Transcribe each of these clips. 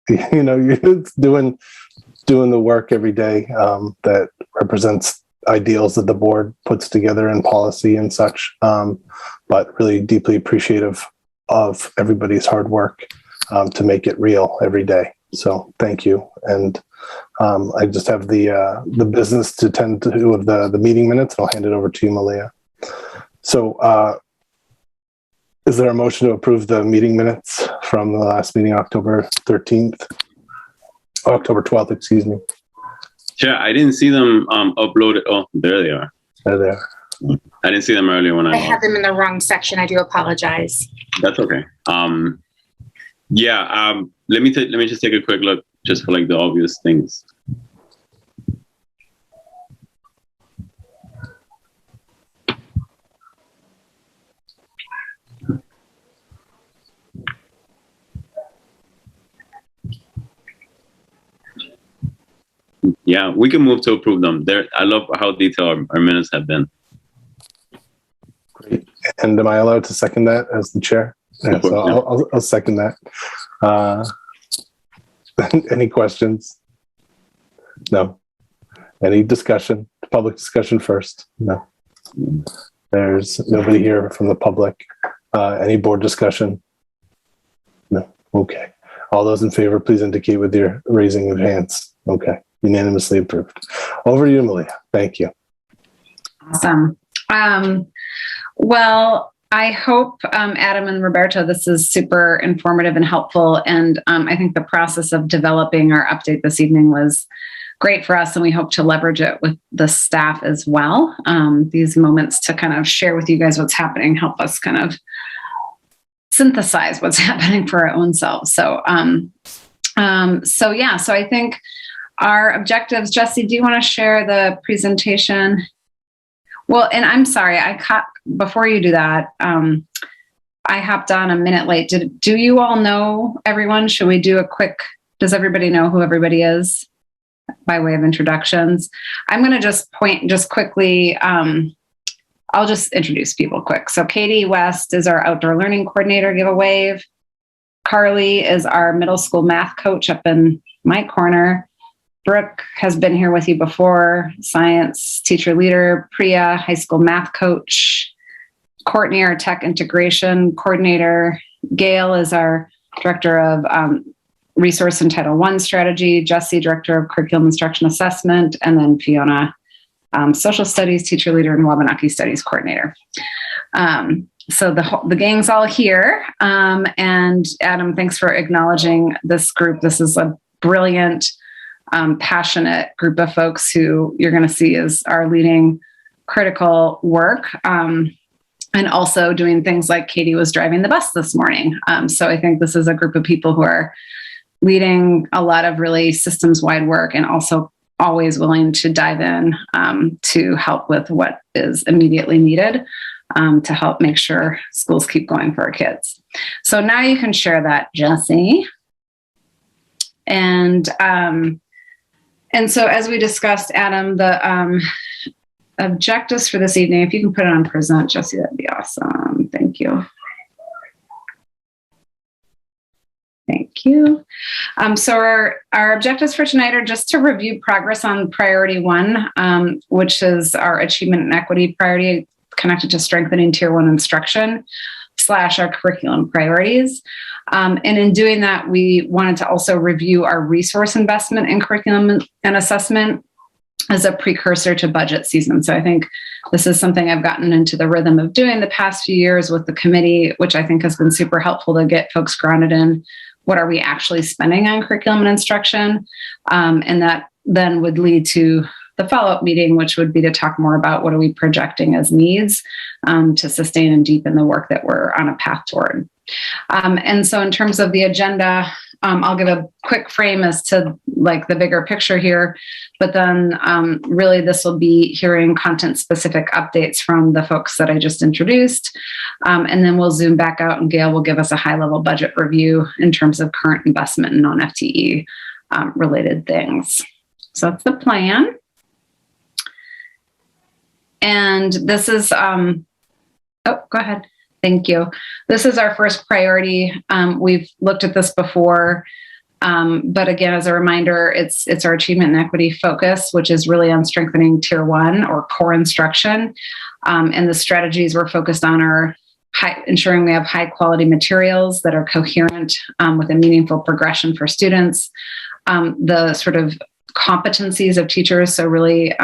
you're doing the work every day that represents ideals that the board puts together in policy and such. But really deeply appreciative of everybody's hard work to make it real every day. So thank you. And I just have the business to tend to of the meeting minutes, and I'll hand it over to you, Malia. So is there a motion to approve the meeting minutes from the last meeting, October 12th, excuse me? Sure, I didn't see them uploaded. Oh, there they are. There they are. I didn't see them earlier when I had them in the wrong section. I do apologize. That's okay. Let me just take a quick look just for like the obvious things. Yeah, we can move to approve them. I love how detailed our minutes have been. Great. And am I allowed to second that as the chair? Yeah, so I'll second that. Any questions? No. Any discussion? Public discussion first? No. There's nobody here from the public. Any board discussion? No. Okay. All those in favor, please indicate with your raising of hands. Okay. Unanimously approved. Over to you, Malia. Thank you. Awesome. Well, I hope, Adam and Roberto, this is super informative and helpful. And I think the process of developing our update this evening was great for us, and we hope to leverage it with the staff as well. These moments to kind of share with you guys what's happening, help us kind of synthesize what's happening for our own selves. So I think our objectives, Jesse, do you want to share the presentation? Well, and I'm sorry, before you do that, I hopped on a minute late. Do you all know everyone? Should we do does everybody know who everybody is by way of introductions? I'm going to just quickly, I'll just introduce people quick. So Katie West is our outdoor learning coordinator, give a wave. Carly is our middle school math coach up in my corner. Brooke has been here with you before, science teacher leader. Priya, high school math coach. Courtney, our tech integration coordinator. Gail is our director of resource and Title I strategy. Jesse, director of curriculum instruction assessment. And then Fiona, social studies teacher leader and Wabanaki studies coordinator. So the gang's all here. And Adam, thanks for acknowledging this group. This is a brilliant, passionate group of folks who you're going to see are leading critical work, and also doing things like Katie was driving the bus this morning. So I think this is a group of people who are leading a lot of really systems-wide work and also always willing to dive in to help with what is immediately needed to help make sure schools keep going for our kids. So now you can share that, Jesse. And so as we discussed, Adam, the objectives for this evening, if you can put it on present, Jesse, that'd be awesome. Thank you. Thank you. So our objectives for tonight are just to review progress on priority 1, which is our achievement and equity priority connected to strengthening tier 1 instruction / our curriculum priorities. And in doing that, we wanted to also review our resource investment in curriculum and assessment as a precursor to budget season. So I think this is something I've gotten into the rhythm of doing the past few years with the committee, which I think has been super helpful to get folks grounded in what are we actually spending on curriculum and instruction. And that then would lead to the follow-up meeting, which would be to talk more about what are we projecting as needs to sustain and deepen the work that we're on a path toward. And so in terms of the agenda, I'll give a quick frame as to like the bigger picture here, but then really this will be hearing content-specific updates from the folks that I just introduced. And then we'll zoom back out and Gail will give us a high-level budget review in terms of current investment and non-FTE related things. So that's the plan. And this is, oh, go ahead. Thank you. This is our first priority. We've looked at this before. But again, as a reminder, it's our achievement and equity focus, which is really on strengthening tier 1 or core instruction. And the strategies we're focused on are ensuring we have high quality materials that are coherent with a meaningful progression for students, the sort of competencies of teachers. So really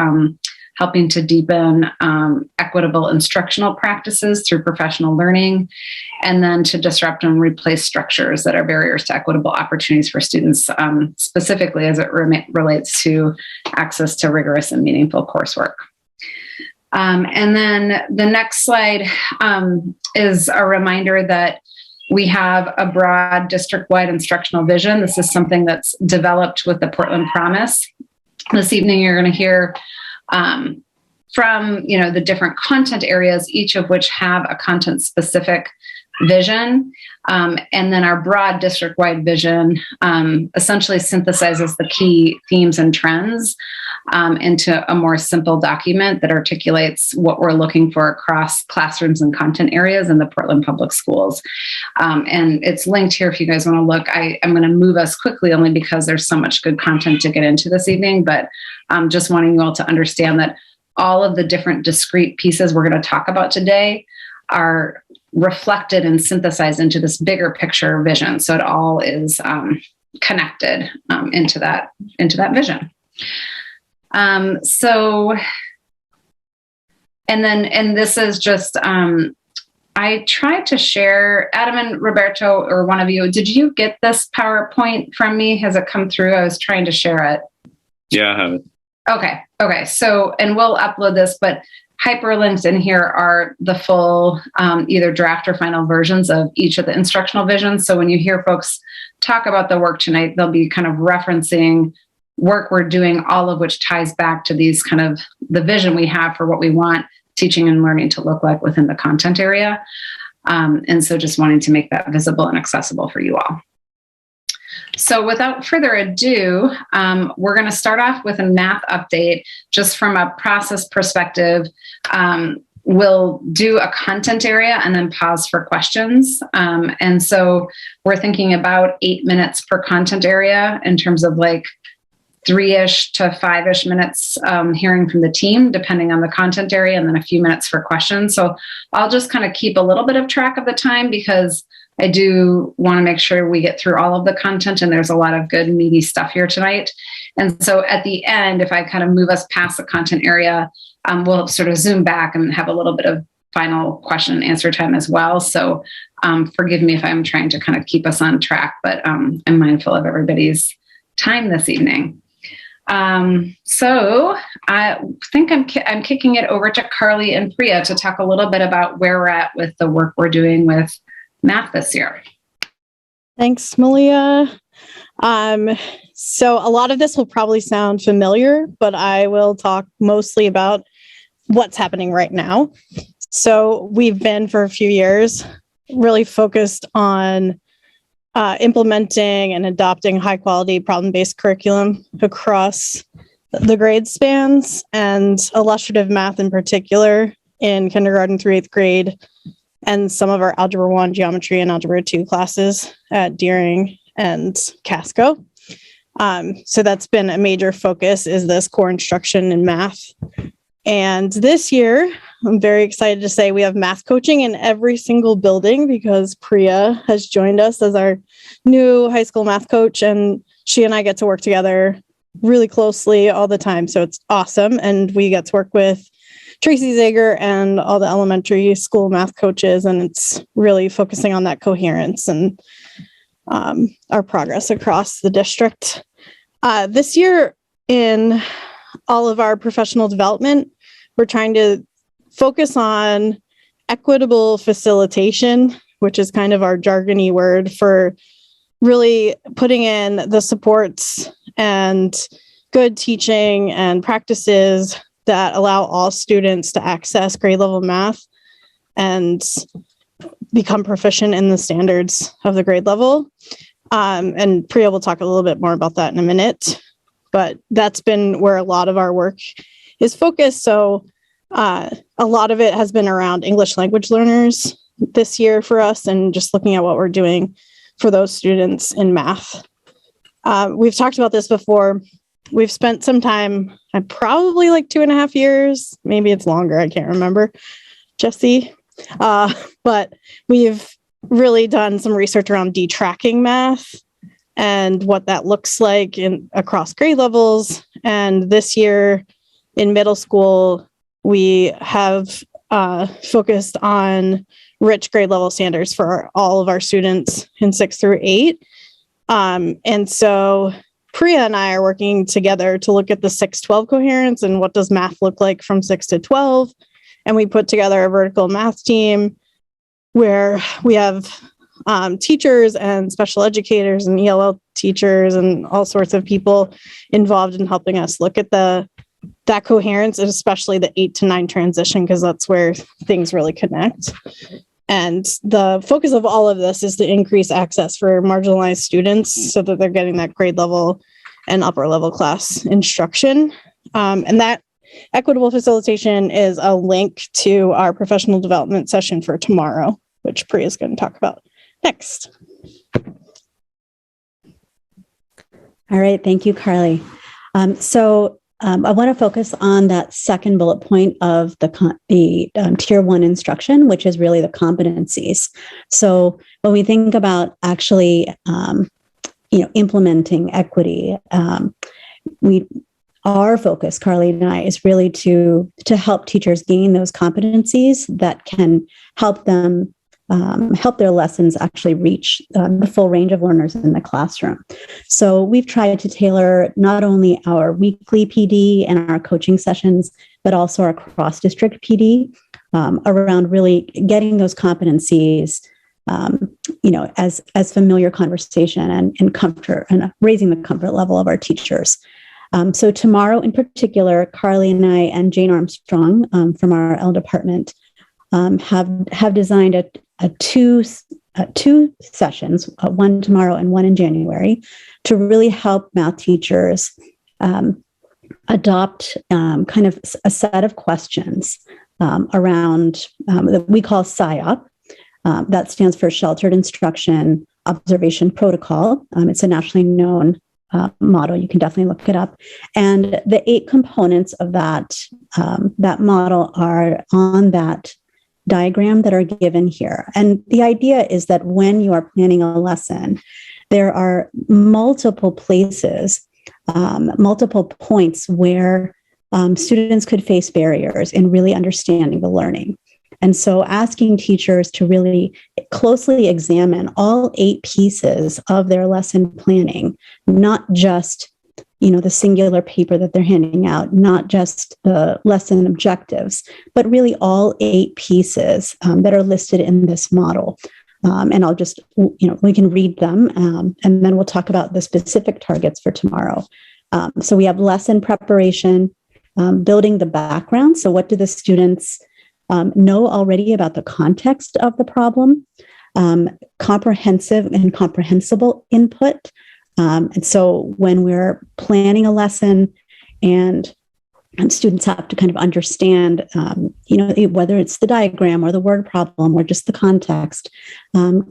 helping to deepen equitable instructional practices through professional learning, and then to disrupt and replace structures that are barriers to equitable opportunities for students, specifically as it relates to access to rigorous and meaningful coursework. And then the next slide is a reminder that we have a broad district-wide instructional vision. This is something that's developed with the Portland Promise. This evening, you're going to hear from the different content areas, each of which have a content-specific vision. And then our broad district-wide vision essentially synthesizes the key themes and trends into a more simple document that articulates what we're looking for across classrooms and content areas in the Portland Public Schools. And it's linked here if you guys want to look. I'm going to move us quickly only because there's so much good content to get into this evening, but just wanting you all to understand that all of the different discrete pieces we're going to talk about today are reflected and synthesized into this bigger picture vision. So it all is connected into that vision. And this is just, I tried to share, Adam and Roberto, or one of you, did you get this PowerPoint from me? Has it come through? I was trying to share it. Yeah, I have it. Okay. So, and we'll upload this, but hyperlinks in here are the full either draft or final versions of each of the instructional visions. So when you hear folks talk about the work tonight, they'll be kind of referencing work we're doing, all of which ties back to these kind of the vision we have for what we want teaching and learning to look like within the content area. And so just wanting to make that visible and accessible for you all. So without further ado, we're going to start off with a math update just from a process perspective. We'll do a content area and then pause for questions. And so we're thinking about 8 minutes per content area in terms of like 3-ish to 5-ish minutes hearing from the team, depending on the content area, and then a few minutes for questions. So I'll just kind of keep a little bit of track of the time because I do want to make sure we get through all of the content, and there's a lot of good meaty stuff here tonight. And so at the end, if I kind of move us past the content area, we'll sort of zoom back and have a little bit of final question and answer time as well. So forgive me if I'm trying to kind of keep us on track, but I'm mindful of everybody's time this evening. So I think I'm kicking it over to Carly and Priya to talk a little bit about where we're at with the work we're doing with math this year. Thanks, Malia. So a lot of this will probably sound familiar, but I will talk mostly about what's happening right now. So we've been for a few years really focused on implementing and adopting high quality problem-based curriculum across the grade spans, and illustrative math in particular in kindergarten through 8th grade, and some of our Algebra 1, Geometry, and Algebra 2 classes at Deering and Casco. So that's been a major focus, is this core instruction in math. And this year, I'm very excited to say we have math coaching in every single building because Priya has joined us as our new high school math coach, and she and I get to work together really closely all the time. So it's awesome. And we get to work with Tracy Zager and all the elementary school math coaches, and it's really focusing on that coherence and our progress across the district. This year, in all of our professional development, we're trying to focus on equitable facilitation, which is kind of our jargony word for really putting in the supports and good teaching and practices that allow all students to access grade level math and become proficient in the standards of the grade level. And Priya will talk a little bit more about that in a minute, but that's been where a lot of our work is focused. So a lot of it has been around English language learners this year for us, and just looking at what we're doing for those students in math. we've talked about this before. We've spent some time, probably like 2.5 years, maybe it's longer, I can't remember, Jesse. But we've really done some research around detracking math and what that looks like across grade levels. And this year in middle school, we have focused on rich grade level standards for all of our students in 6 through 8. And so Priya and I are working together to look at the 6-12 coherence and what does math look like from 6 to 12. And we put together a vertical math team where we have teachers and special educators and ELL teachers and all sorts of people involved in helping us look at that coherence, and especially the 8 to 9 transition, because that's where things really connect. And the focus of all of this is to increase access for marginalized students so that they're getting that grade level and upper level class instruction. And that equitable facilitation is a link to our professional development session for tomorrow, which Priya is going to talk about next. All right, thank you, Carly. I want to focus on that second bullet point of the Tier 1 instruction, which is really the competencies. So when we think about actually, implementing equity, our focus, Carly and I, is really to help teachers gain those competencies that can help them help their lessons actually reach the full range of learners in the classroom. So we've tried to tailor not only our weekly PD and our coaching sessions, but also our cross-district PD around really getting those competencies, as familiar conversation and comfort, and raising the comfort level of our teachers. So tomorrow in particular, Carly and I and Jane Armstrong from our L department have designed two sessions, one tomorrow and one in January, to really help math teachers adopt kind of a set of questions around that we call SIOP. That stands for Sheltered Instruction Observation Protocol. It's a nationally known model. You can definitely look it up. And the 8 components of that model are on that diagram that are given here. And the idea is that when you are planning a lesson, there are multiple places, multiple points where students could face barriers in really understanding the learning. And so asking teachers to really closely examine all 8 pieces of their lesson planning, not just the singular paper that they're handing out, not just the lesson objectives, but really all 8 pieces that are listed in this model. And I'll just, we can read them and then we'll talk about the specific targets for tomorrow. So we have lesson preparation, building the background. So what do the students know already about the context of the problem? Comprehensive and comprehensible input. And so when we're planning a lesson and students have to kind of understand, whether it's the diagram or the word problem or just the context,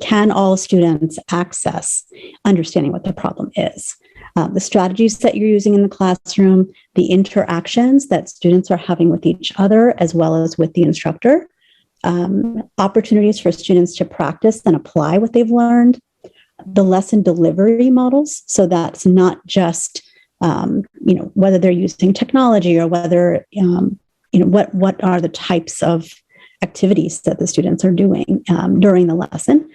can all students access understanding what the problem is? The strategies that you're using in the classroom, the interactions that students are having with each other, as well as with the instructor, opportunities for students to practice and apply what they've learned, the lesson delivery models. So that's not just, whether they're using technology or whether, what are the types of activities that the students are doing during the lesson.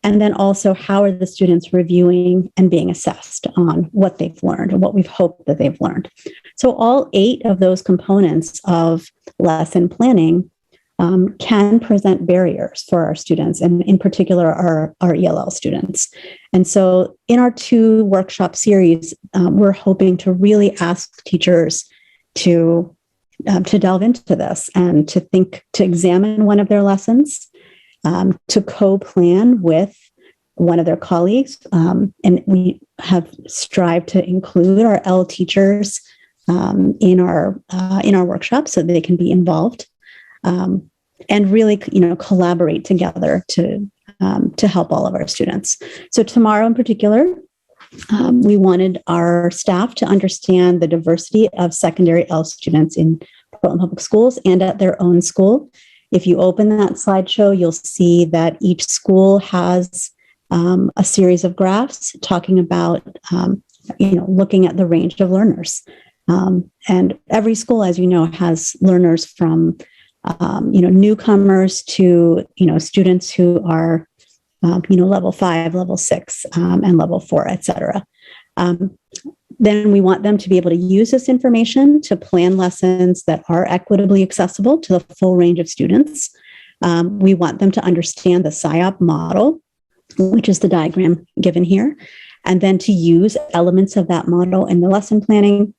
And then also, how are the students reviewing and being assessed on what they've learned or what we've hoped that they've learned. So all 8 of those components of lesson planning can present barriers for our students, and in particular, our ELL students. And so in our 2 workshop series, we're hoping to really ask teachers to delve into this and to examine one of their lessons, to co-plan with one of their colleagues. And we have strived to include our L teachers in our workshop so that they can be involved. And really, collaborate together to help all of our students. So tomorrow in particular, We wanted our staff to understand the diversity of secondary L students in Portland Public Schools and at their own school. If you open that slideshow, you'll see that each school has a series of graphs talking about, looking at the range of learners. And every school, as you know, has learners from, newcomers to, students who are, level 5, level 6, and level 4, et cetera. Then we want them to be able to use this information to plan lessons that are equitably accessible to the full range of students. We want them to understand the SIOP model, which is the diagram given here, and then to use elements of that model in the lesson planning.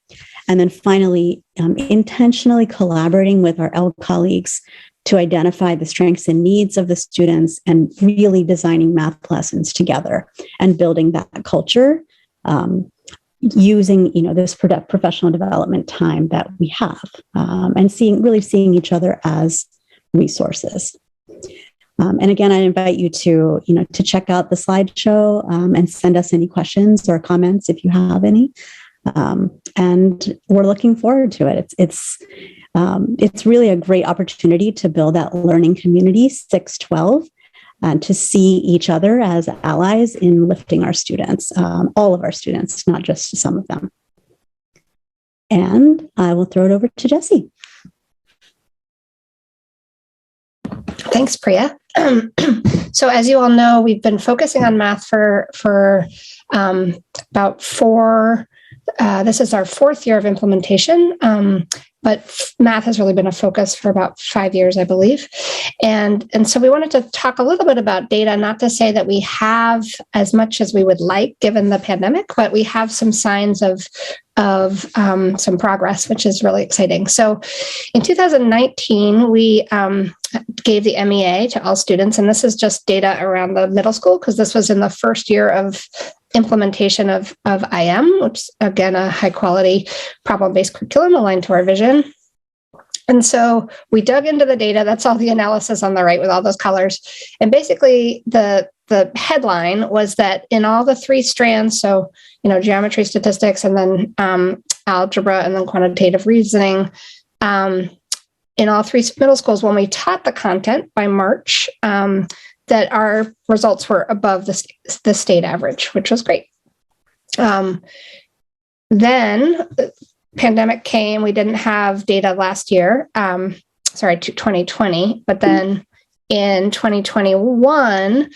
And then finally, intentionally collaborating with our L colleagues to identify the strengths and needs of the students and really designing math lessons together and building that culture using, this professional development time that we have and seeing each other as resources. And again, I invite you to check out the slideshow and send us any questions or comments if you have any. And we're looking forward to it. It's really a great opportunity to build that learning community 612 and to see each other as allies in lifting our students, all of our students, not just some of them. And I will throw it over to Jessie. Thanks, Priya. So as you all know, we've been focusing on math for about this is our 4th year of implementation, but math has really been a focus for about 5 years, I believe. And so we wanted to talk a little bit about data, not to say that we have as much as we would like given the pandemic, but we have some signs of some progress, which is really exciting. So in 2019, we gave the MEA to all students, and this is just data around the middle school, because this was in the first year of implementation of IM, which is, again, a high-quality problem-based curriculum aligned to our vision. And so we dug into the data. That's all the analysis on the right with all those colors. And basically, the headline was that in all the 3 strands, so, geometry, statistics, and then algebra, and then quantitative reasoning, in all 3 middle schools, when we taught the content by March, that our results were above the state average, which was great. Then the pandemic came. We didn't have data last year, 2020, but then in 2021,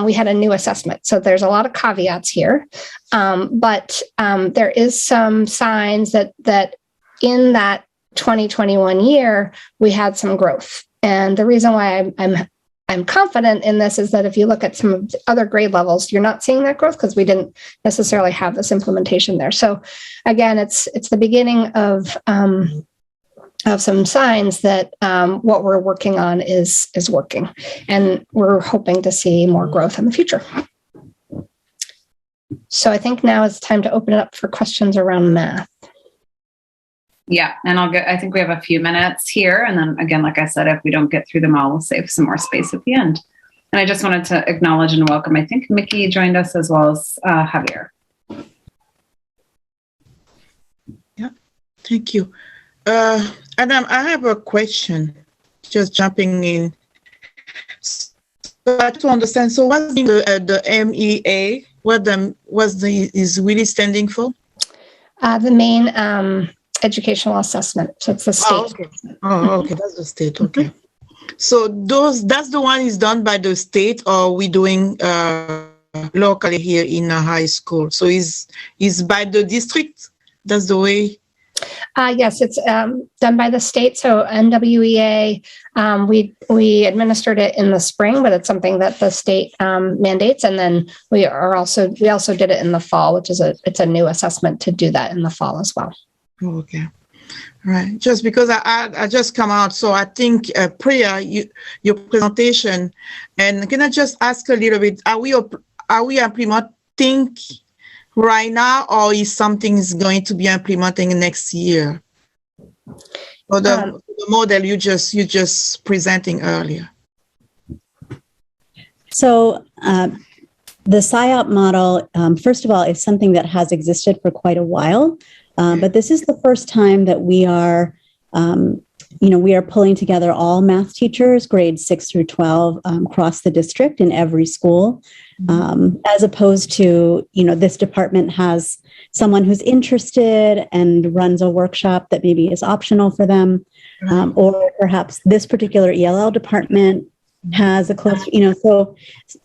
we had a new assessment. So there's a lot of caveats here, but there is some signs that in that 2021 year, we had some growth. And the reason why I'm confident in this is that if you look at some of the other grade levels, you're not seeing that growth because we didn't necessarily have this implementation there. So again, it's the beginning of some signs that what we're working on is working, and we're hoping to see more growth in the future. So I think now it's time to open it up for questions around math. Yeah, and I think we have a few minutes here. And then again, like I said, if we don't get through them all, we'll save some more space at the end. And I just wanted to acknowledge and welcome, I think Mickey joined us as well as Javier. Yeah, thank you. Adam, I have a question, just jumping in. So I just want to understand, so what's the MEA, is really standing for? The Maine educational assessment. So it's the state. Oh, okay. Okay. That's the state. Okay. So that's the one is done by the state, or we doing locally here in a high school? So is by the district? That's the way? Yes, it's done by the state. So NWEA, we administered it in the spring, but it's something that the state mandates. And then we also did it in the fall, which is it's a new assessment to do that in the fall as well. Oh, okay. All right. Just because I just come out, so I think Priya, your presentation, and can I just ask a little bit? Are we implementing right now, or is something is going to be implementing next year? Or the model you just presenting earlier? So The PSYOP model, first of all, is something that has existed for quite a while, but this is the first time that we are pulling together all math teachers, grades 6 through 12, across the district in every school, as opposed to, this department has someone who's interested and runs a workshop that maybe is optional for them, or perhaps this particular ELL department has a close, so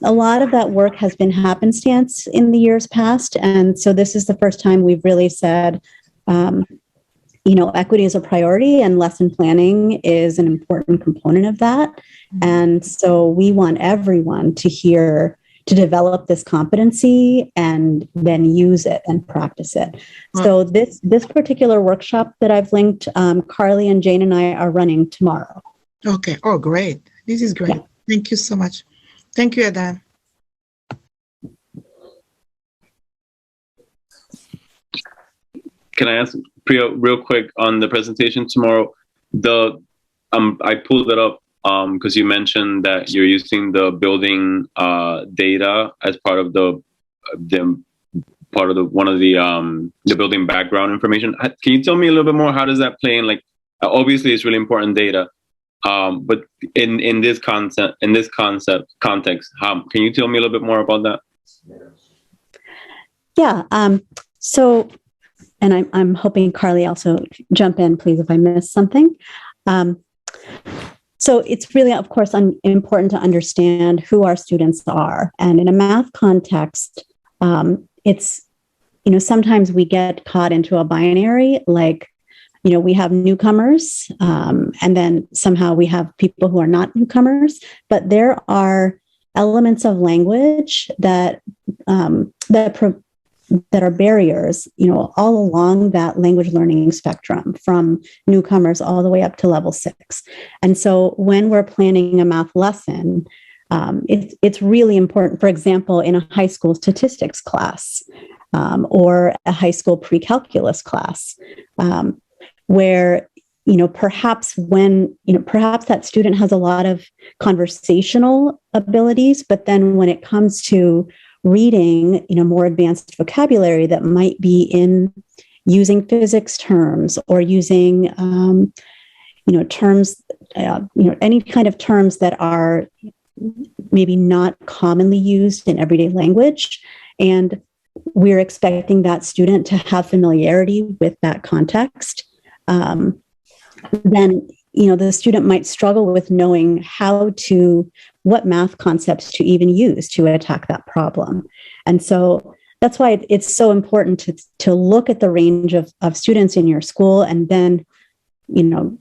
a lot of that work has been happenstance in the years past. And so this is the first time we've really said, equity is a priority and lesson planning is an important component of that. And so we want everyone to develop this competency and then use it and practice it. So this particular workshop that I've linked, Carly and Jane and I are running tomorrow. Okay. Oh, great. This is great. Yeah. Thank you so much. Thank you, Adam. Can I ask Priya real quick on the presentation tomorrow? I pulled it up because you mentioned that you're using the building data as part of the building background information. Can you tell me a little bit more? How does that play in? Like, obviously, it's really important data, but in this context, can you tell me a little bit more about that? Yeah. So. And I'm hoping Carly also jump in, please, if I miss something. So it's really, of course, important to understand who our students are. And in a math context, it's, sometimes we get caught into a binary, like, we have newcomers, and then somehow we have people who are not newcomers. But there are elements of language that are barriers, all along that language learning spectrum, from newcomers all the way up to level 6. And so when we're planning a math lesson, it's really important, for example, in a high school statistics class, or a high school pre-calculus class, where, perhaps that student has a lot of conversational abilities, but then when it comes to reading, more advanced vocabulary that might be in using physics terms or using, terms, any kind of terms that are maybe not commonly used in everyday language. And we're expecting that student to have familiarity with that context. Then, the student might struggle with knowing what math concepts to even use to attack that problem. And so that's why it's so important to look at the range of students in your school, and then,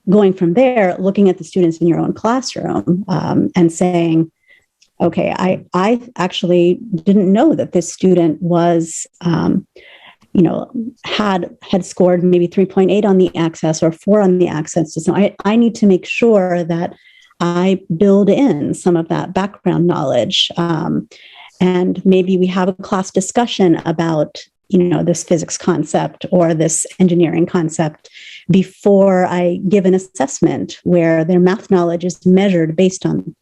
going from there, looking at the students in your own classroom, and saying, okay, I actually didn't know that this student was, had scored maybe 3.8 on the access or 4 on the access. So I need to make sure that I build in some of that background knowledge. And maybe we have a class discussion about, this physics concept or this engineering concept before I give an assessment where their math knowledge is measured based on,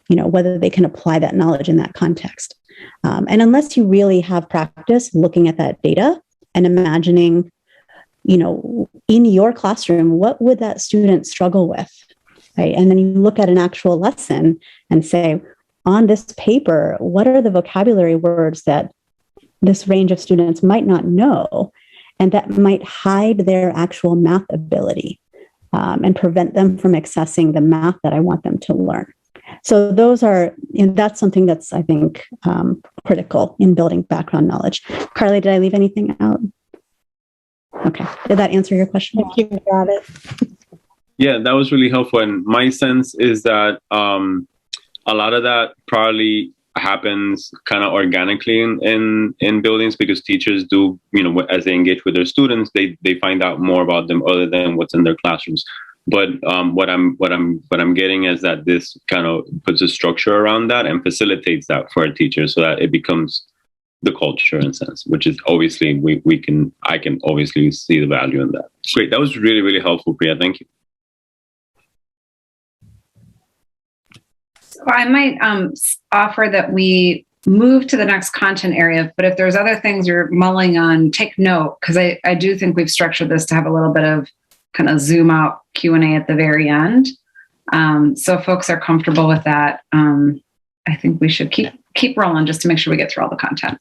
whether they can apply that knowledge in that context. And unless you really have practice looking at that data and imagining, in your classroom, what would that student struggle with? Right? And then you look at an actual lesson and say, on this paper, what are the vocabulary words that this range of students might not know, and that might hide their actual math ability, and prevent them from accessing the math that I want them to learn. So that's something that's, I think, critical in building background knowledge. Carly, did I leave anything out? Okay. Did that answer your question? Thank you. Got it. Yeah, that was really helpful. And my sense is that a lot of that probably happens kind of organically in buildings, because teachers do, as they engage with their students, they find out more about them other than what's in their classrooms. But what I'm getting is that this kind of puts a structure around that and facilitates that for a teacher, so that it becomes the culture in a sense, which is obviously I can obviously see the value in that. Great, that was really, really helpful, Priya. Thank you. So I might offer that we move to the next content area. But if there's other things you're mulling on, take note, because I do think we've structured this to have a little bit of kind of zoom out Q&A at the very end. So if folks are comfortable with that, I think we should keep rolling just to make sure we get through all the content.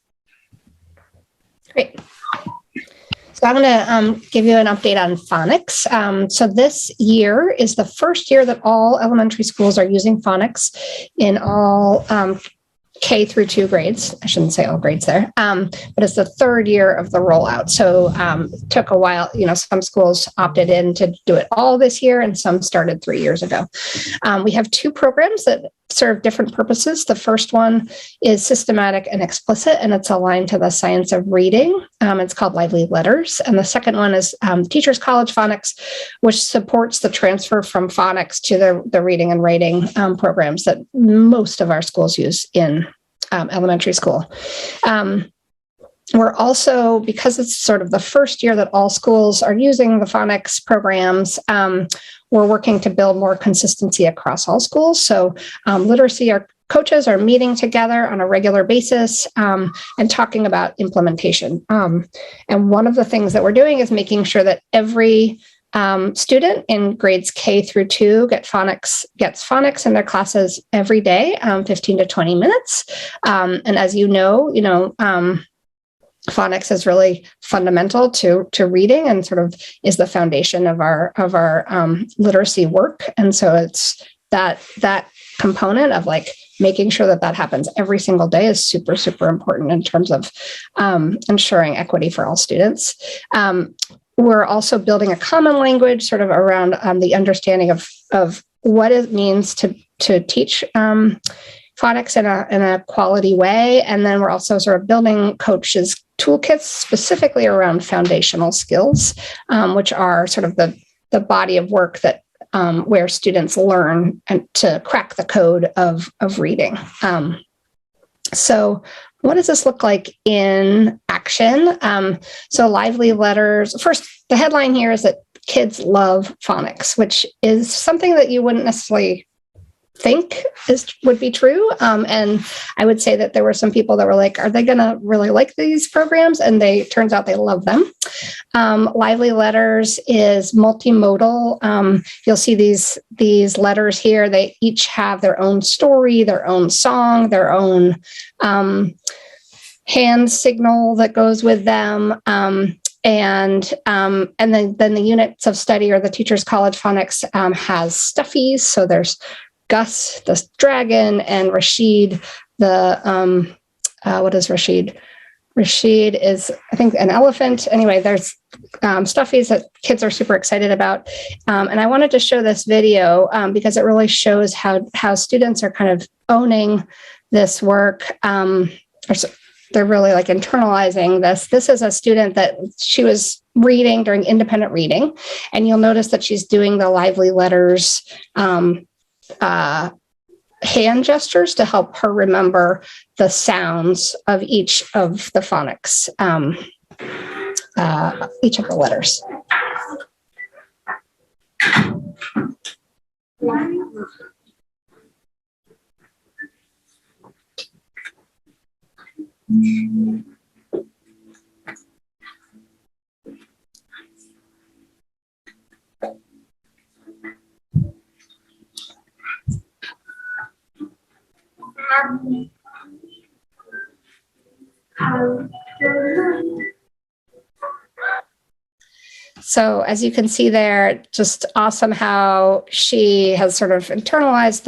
Great. So I'm going to give you an update on phonics. So this year is the first year that all elementary schools are using phonics in all K through 2 grades. I shouldn't say all grades there, but it's the third year of the rollout. So it took a while. Some schools opted in to do it all this year, and some started 3 years ago. We have 2 programs that serve different purposes. The first one is systematic and explicit, and it's aligned to the science of reading. It's called Lively Letters. And the second one is Teachers College Phonics, which supports the transfer from phonics to the reading and writing programs that most of our schools use in elementary school. We're also, because it's sort of the first year that all schools are using the phonics programs, we're working to build more consistency across all schools. So literacy coaches are meeting together on a regular basis and talking about implementation. And one of the things that we're doing is making sure that every student in grades K through 2 gets phonics in their classes every day, 15 to 20 minutes. And as you know, phonics is really fundamental to reading and sort of is the foundation of our literacy work. And so it's that component of like making sure that happens every single day is super, super important in terms of ensuring equity for all students. We're also building a common language sort of around the understanding of what it means to teach phonics in a quality way. And then we're also sort of building coaches' toolkits specifically around foundational skills, which are sort of the body of work that where students learn and to crack the code of reading. So what does this look like in action? So Lively Letters, first, the headline here is that kids love phonics, which is something that you wouldn't necessarily think would be true. And I would say that there were some people that were like, are they going to really like these programs? And turns out they love them. Lively Letters is multimodal. You'll see these letters here. They each have their own story, their own song, their own hand signal that goes with them. And then the units of study or the Teachers College Phonics has stuffies. So there's Gus, the dragon, and Rashid, what is Rashid? Rashid is, I think, an elephant. Anyway, there's stuffies that kids are super excited about. And I wanted to show this video because it really shows how students are kind of owning this work. They're really like internalizing this. This is a student that she was reading during independent reading. And you'll notice that she's doing the Lively Letters hand gestures to help her remember the sounds of each of the phonics, each of the letters. So as you can see there, just awesome how she has sort of internalized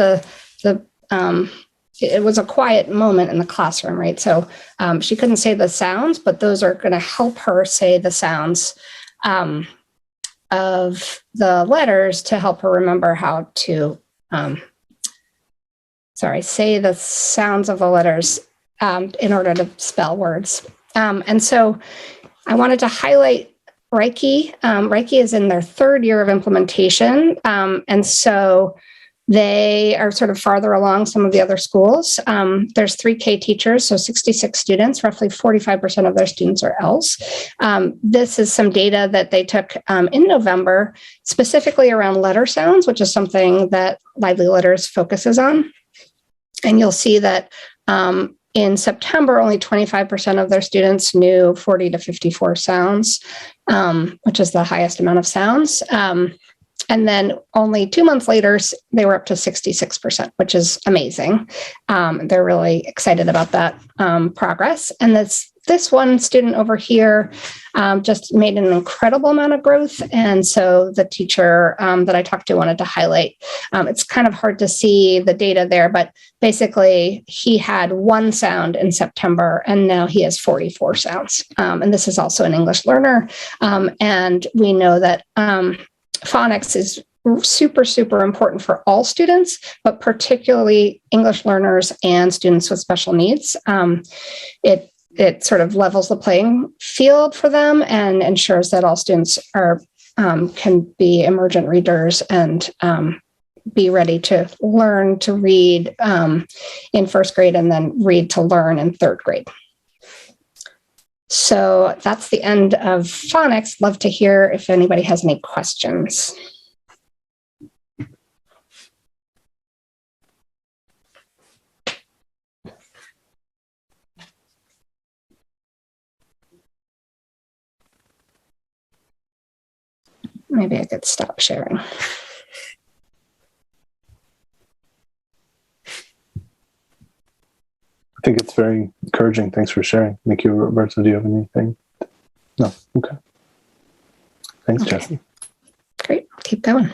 it was a quiet moment in the classroom, right? So she couldn't say the sounds, but those are going to help her say the sounds of the letters to help her remember how to say the sounds of the letters in order to spell words. And so I wanted to highlight Reiki. Reiki is in their third year of implementation. And so they are sort of farther along some of the other schools. There's 3K teachers, so 66 students, roughly 45% of their students are Ls. This is some data that they took in November, specifically around letter sounds, which is something that Lively Letters focuses on. And you'll see that in September, only 25% of their students knew 40 to 54 sounds, which is the highest amount of sounds. And then only 2 months later, they were up to 66%, which is amazing. They're really excited about that progress. And this one student over here just made an incredible amount of growth. And so the teacher that I talked to wanted to highlight, it's kind of hard to see the data there, but basically he had 1 sound in September and now he has 44 sounds. And this is also an English learner. And we know that phonics is super, super important for all students, but particularly English learners and students with special needs. It sort of levels the playing field for them and ensures that all students are can be emergent readers and be ready to learn to read in first grade and then read to learn in third grade. So that's the end of phonics. Love to hear if anybody has any questions. Maybe I could stop sharing. I think it's very encouraging. Thanks for sharing. Nikki or Roberto, do you have anything? No? Okay. Thanks, Jessie. Great. Keep going.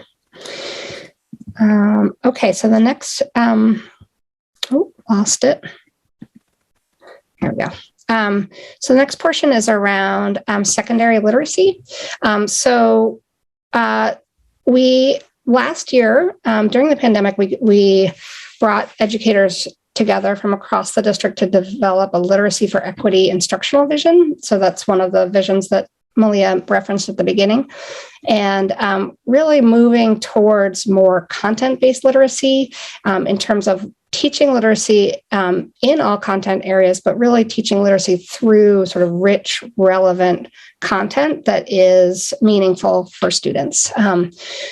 Okay, so the next, lost it. Here we go. So the next portion is around secondary literacy. We last year, during the pandemic, we brought educators together from across the district to develop a literacy for equity instructional vision. So that's one of the visions that Malia referenced at the beginning. And really moving towards more content-based literacy in terms of teaching literacy in all content areas, but really teaching literacy through sort of rich, relevant content that is meaningful for students.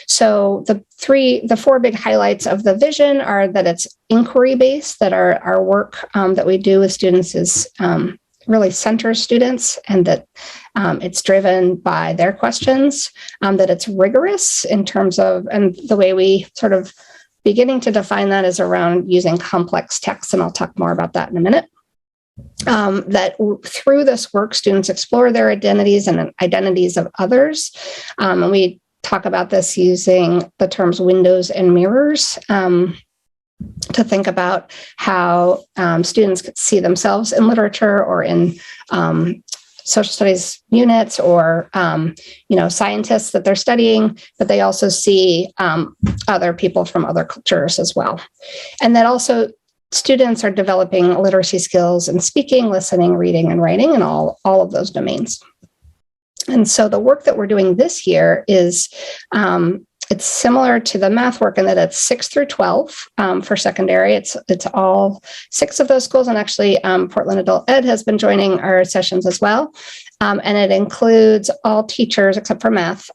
So the 4 big highlights of the vision are that it's inquiry-based, that our work that we do with students is really centers students, and that it's driven by their questions, that it's rigorous in terms of, and the way we sort of beginning to define that is around using complex texts, and I'll talk more about that in a minute. That through this work, students explore their identities and identities of others. And we talk about this using the terms windows and mirrors to think about how students could see themselves in literature or in social studies units or, scientists that they're studying, but they also see other people from other cultures as well. And that also students are developing literacy skills in speaking, listening, reading, and writing in all of those domains. And so the work that we're doing this year is it's similar to the math work in that it's 6 through 12 for secondary. It's all 6 of those schools, and actually Portland Adult Ed has been joining our sessions as well. And it includes all teachers except for math,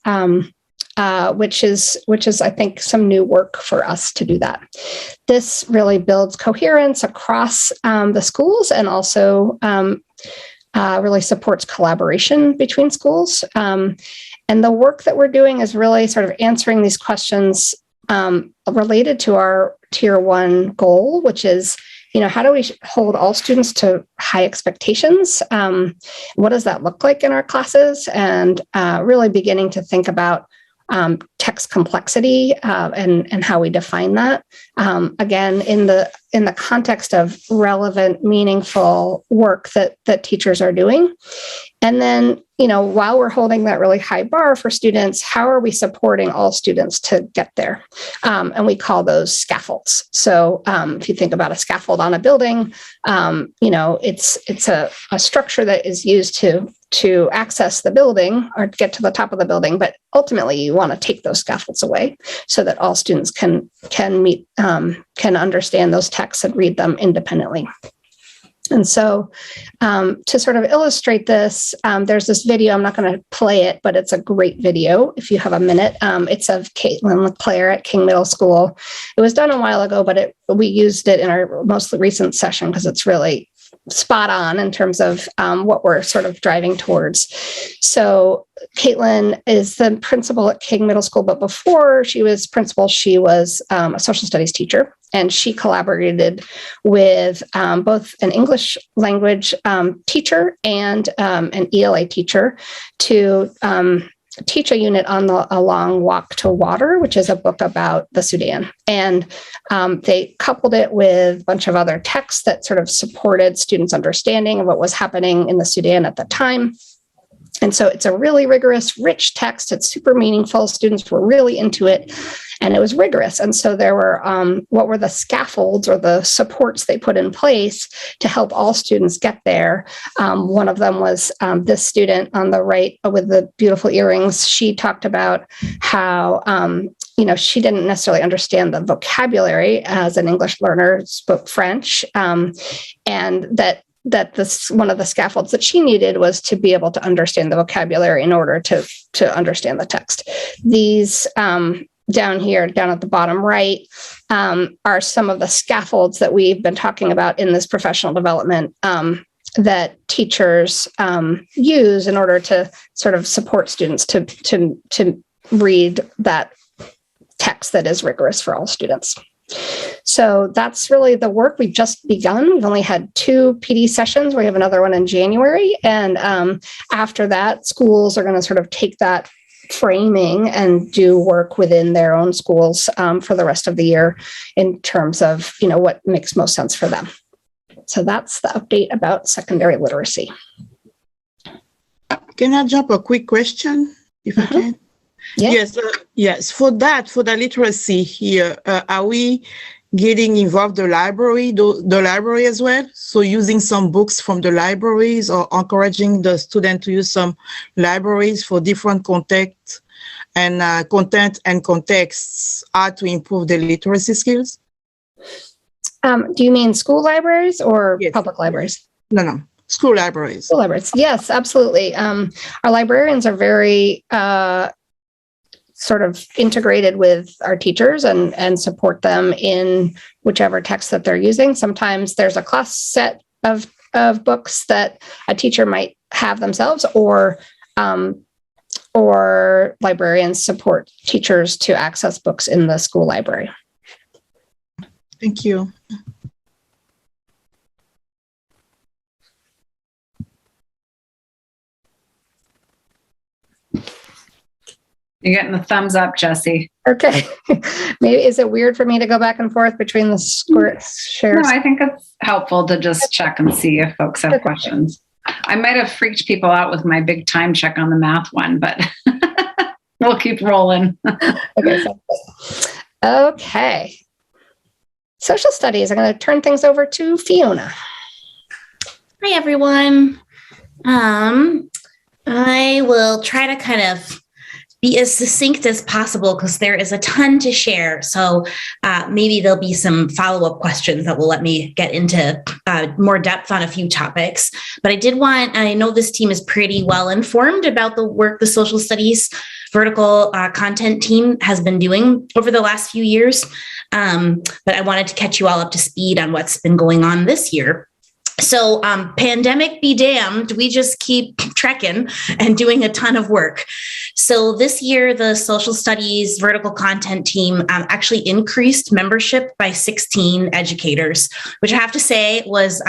which is I think some new work for us to do that. This really builds coherence across the schools and also really supports collaboration between schools. And the work that we're doing is really sort of answering these questions related to our Tier 1 goal, which is, how do we hold all students to high expectations? What does that look like in our classes? And really beginning to think about text complexity and how we define that. Again, in the context of relevant, meaningful work that teachers are doing. And then, while we're holding that really high bar for students, how are we supporting all students to get there? And we call those scaffolds. So if you think about a scaffold on a building, it's a structure that is used to access the building or to get to the top of the building. But ultimately, you want to take those scaffolds away so that all students can understand those texts and read them independently. And so to sort of illustrate this, there's this video. I'm not going to play it, but it's a great video if you have a minute. It's of Caitlin LeClaire at King Middle School. It was done a while ago, but we used it in our most recent session because it's really spot on in terms of what we're sort of driving towards. So Caitlin is the principal at King Middle School, but before she was principal, she was a social studies teacher, and she collaborated with both an English language teacher and an ELA teacher to teach a unit on A Long Walk to Water, which is a book about the Sudan. And they coupled it with a bunch of other texts that sort of supported students' understanding of what was happening in the Sudan at the time. And so it's a really rigorous, rich text. It's super meaningful. Students were really into it, and it was rigorous. And so there were, what were the scaffolds or the supports they put in place to help all students get there. One of them was this student on the right with the beautiful earrings. She talked about how, she didn't necessarily understand the vocabulary as an English learner, spoke French, and that this one of the scaffolds that she needed was to be able to understand the vocabulary in order to understand the text. These down here, down at the bottom right, are some of the scaffolds that we've been talking about in this professional development that teachers use in order to sort of support students to read that text that is rigorous for all students. So that's really the work. We've just begun. We've only had 2 PD sessions. We have another one in January. And after that, schools are going to sort of take that framing and do work within their own schools for the rest of the year in terms of, what makes most sense for them. So that's the update about secondary literacy. Can I jump a quick question, if I can? Yeah. Yes. For the literacy here, are we getting involved the library as well? So using some books from the libraries or encouraging the student to use some libraries for different content and contexts are to improve their literacy skills? Do you mean school libraries or Yes. public libraries? No. School libraries. School libraries. Yes, absolutely. Our librarians are very sort of integrated with our teachers and support them in whichever text that they're using. Sometimes there's a class set of books that a teacher might have themselves, or librarians support teachers to access books in the school library. Thank you. You're getting the thumbs up, Jesse. Okay. Maybe, is it weird for me to go back and forth between the shares? No, I think it's helpful to just check and see if folks have questions. I might have freaked people out with my big time check on the math one, but we'll keep rolling. Okay. Social studies. I'm going to turn things over to Fiona. Hi, everyone. I will try to kind of be as succinct as possible because there is a ton to share. So maybe there'll be some follow-up questions that will let me get into more depth on a few topics. But I know this team is pretty well informed about the work the social studies vertical content team has been doing over the last few years. But I wanted to catch you all up to speed on what's been going on this year. So pandemic be damned, we just keep trekking and doing a ton of work. So this year, the social studies vertical content team actually increased membership by 16 educators, which I have to say was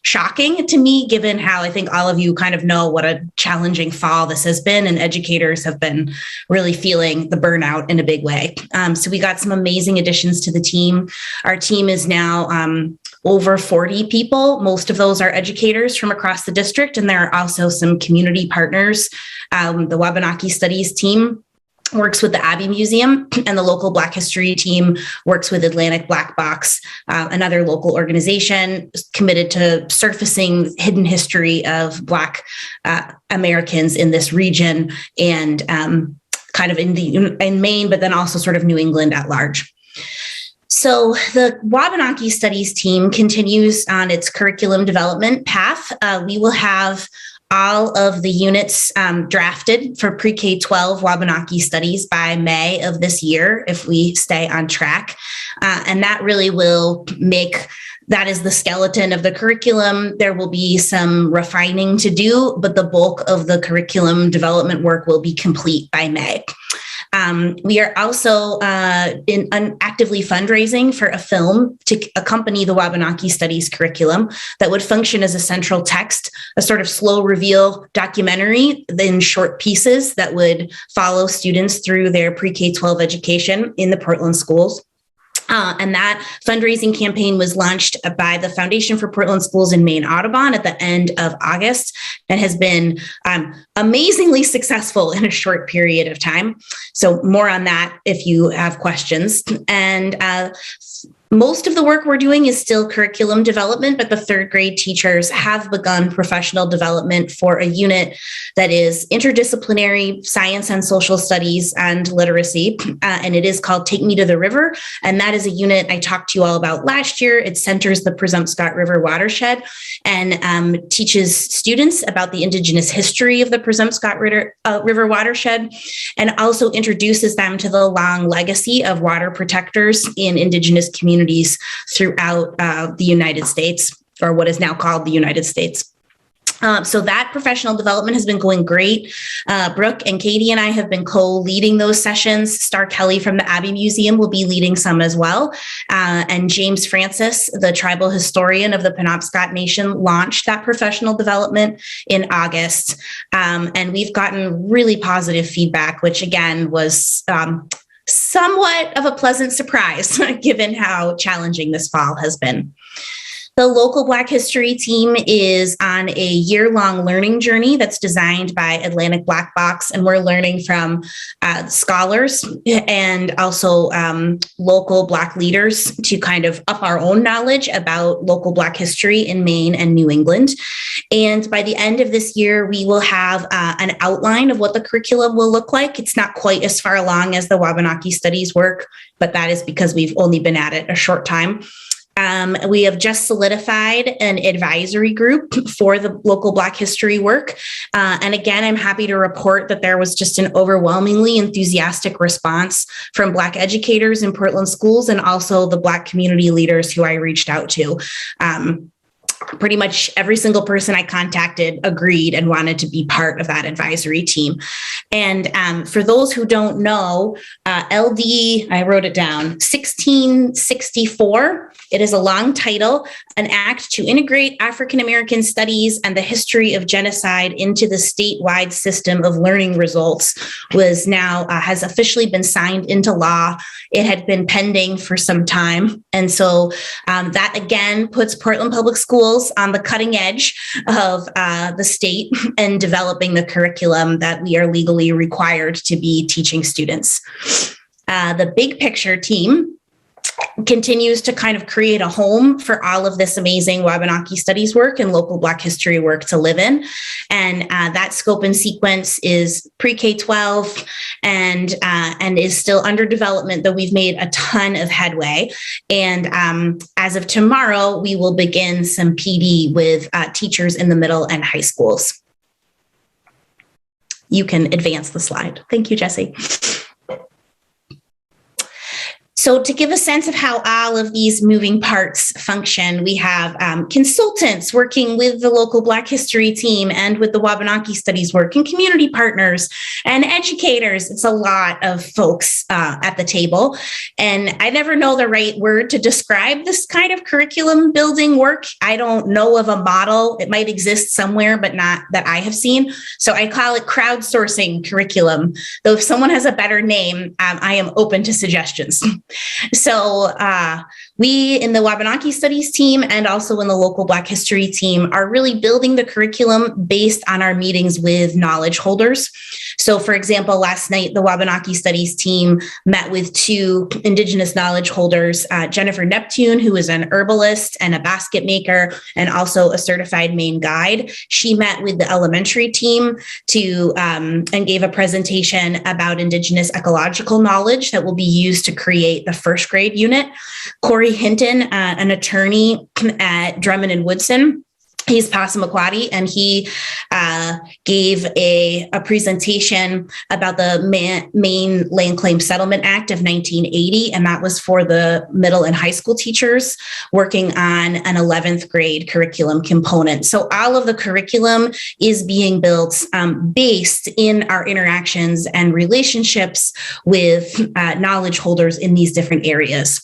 shocking to me, given how I think all of you kind of know what a challenging fall this has been, and educators have been really feeling the burnout in a big way. So we got some amazing additions to the team. Our team is now over 40 people. Most of those are educators from across the district, and there are also some community partners. The Wabanaki Studies team works with the Abbey Museum, and the local Black History team works with Atlantic Black Box, another local organization committed to surfacing hidden history of Black Americans in this region and kind of in Maine, but then also sort of New England at large. So the Wabanaki Studies team continues on its curriculum development path. We will have all of the units drafted for pre-K-12 Wabanaki studies by May of this year, if we stay on track. And that really will make, that is the skeleton of the curriculum. There will be some refining to do, but the bulk of the curriculum development work will be complete by May. We are also actively fundraising for a film to accompany the Wabanaki Studies curriculum that would function as a central text, a sort of slow reveal documentary in short pieces that would follow students through their pre-K-12 education in the Portland schools. And that fundraising campaign was launched by the Foundation for Portland Schools in Maine Audubon at the end of August and has been amazingly successful in a short period of time. So more on that if you have questions. And most of the work we're doing is still curriculum development, but the third grade teachers have begun professional development for a unit that is interdisciplinary science and social studies and literacy. And it is called Take Me to the River. And that is a unit I talked to you all about last year. It centers the Presumpscot River watershed and teaches students about the Indigenous history of the Presumpscot River watershed, and also introduces them to the long legacy of water protectors in Indigenous communities throughout the United States, or what is now called the United States. So that professional development has been going great. Brooke and Katie and I have been co-leading those sessions. Star Kelly from the Abbey Museum will be leading some as well. And James Francis, the tribal historian of the Penobscot Nation, launched that professional development in August. And we've gotten really positive feedback, which again was somewhat of a pleasant surprise given how challenging this fall has been. The local Black History team is on a year-long learning journey that's designed by Atlantic Black Box, and we're learning from scholars and also local Black leaders to kind of up our own knowledge about local Black history in Maine and New England. And by the end of this year, we will have an outline of what the curriculum will look like. It's not quite as far along as the Wabanaki Studies work, but that is because we've only been at it a short time. We have just solidified an advisory group for the local Black history work. And again, I'm happy to report that there was just an overwhelmingly enthusiastic response from Black educators in Portland schools and also the Black community leaders who I reached out to. Pretty much every single person I contacted agreed and wanted to be part of that advisory team. And for those who don't know, LD, I wrote it down, 1664. It is a long title, an act to integrate African-American studies and the history of genocide into the statewide system of learning results, was now, has officially been signed into law. It had been pending for some time. And so that again puts Portland Public Schools on the cutting edge of the state and developing the curriculum that we are legally required to be teaching students. The Big Picture team continues to kind of create a home for all of this amazing Wabanaki studies work and local Black history work to live in. And that scope and sequence is pre-K-12 and is still under development, though we've made a ton of headway. And as of tomorrow, we will begin some PD with teachers in the middle and high schools. You can advance the slide. Thank you, Jesse. So to give a sense of how all of these moving parts function, we have consultants working with the local Black history team and with the Wabanaki studies work, and community partners and educators. It's a lot of folks at the table. And I never know the right word to describe this kind of curriculum building work. I don't know of a model. It might exist somewhere, but not that I have seen. So I call it crowdsourcing curriculum. Though if someone has a better name, I am open to suggestions. So we in the Wabanaki Studies team and also in the local Black History team are really building the curriculum based on our meetings with knowledge holders. So for example, last night, the Wabanaki Studies team met with two Indigenous knowledge holders, Jennifer Neptune, who is an herbalist and a basket maker, and also a certified Maine guide. She met with the elementary team to and gave a presentation about Indigenous ecological knowledge that will be used to create the first grade unit. Corey Hinton, an attorney at Drummond and Woodson, He's Passamaquoddy, and he gave a presentation about the Maine Land Claim Settlement Act of 1980, and that was for the middle and high school teachers working on an 11th grade curriculum component. So all of the curriculum is being built based in our interactions and relationships with knowledge holders in these different areas.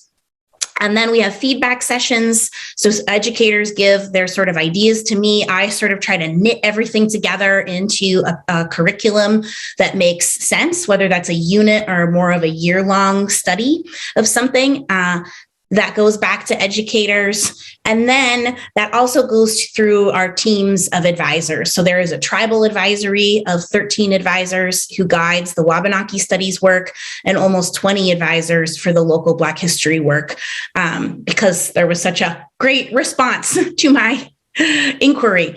And then we have feedback sessions. So educators give their sort of ideas to me. I sort of try to knit everything together into a curriculum that makes sense, whether that's a unit or more of a year-long study of something. That goes back to educators. And then that also goes through our teams of advisors. So there is a tribal advisory of 13 advisors who guides the Wabanaki studies work, and almost 20 advisors for the local Black history work, because there was such a great response to my inquiry.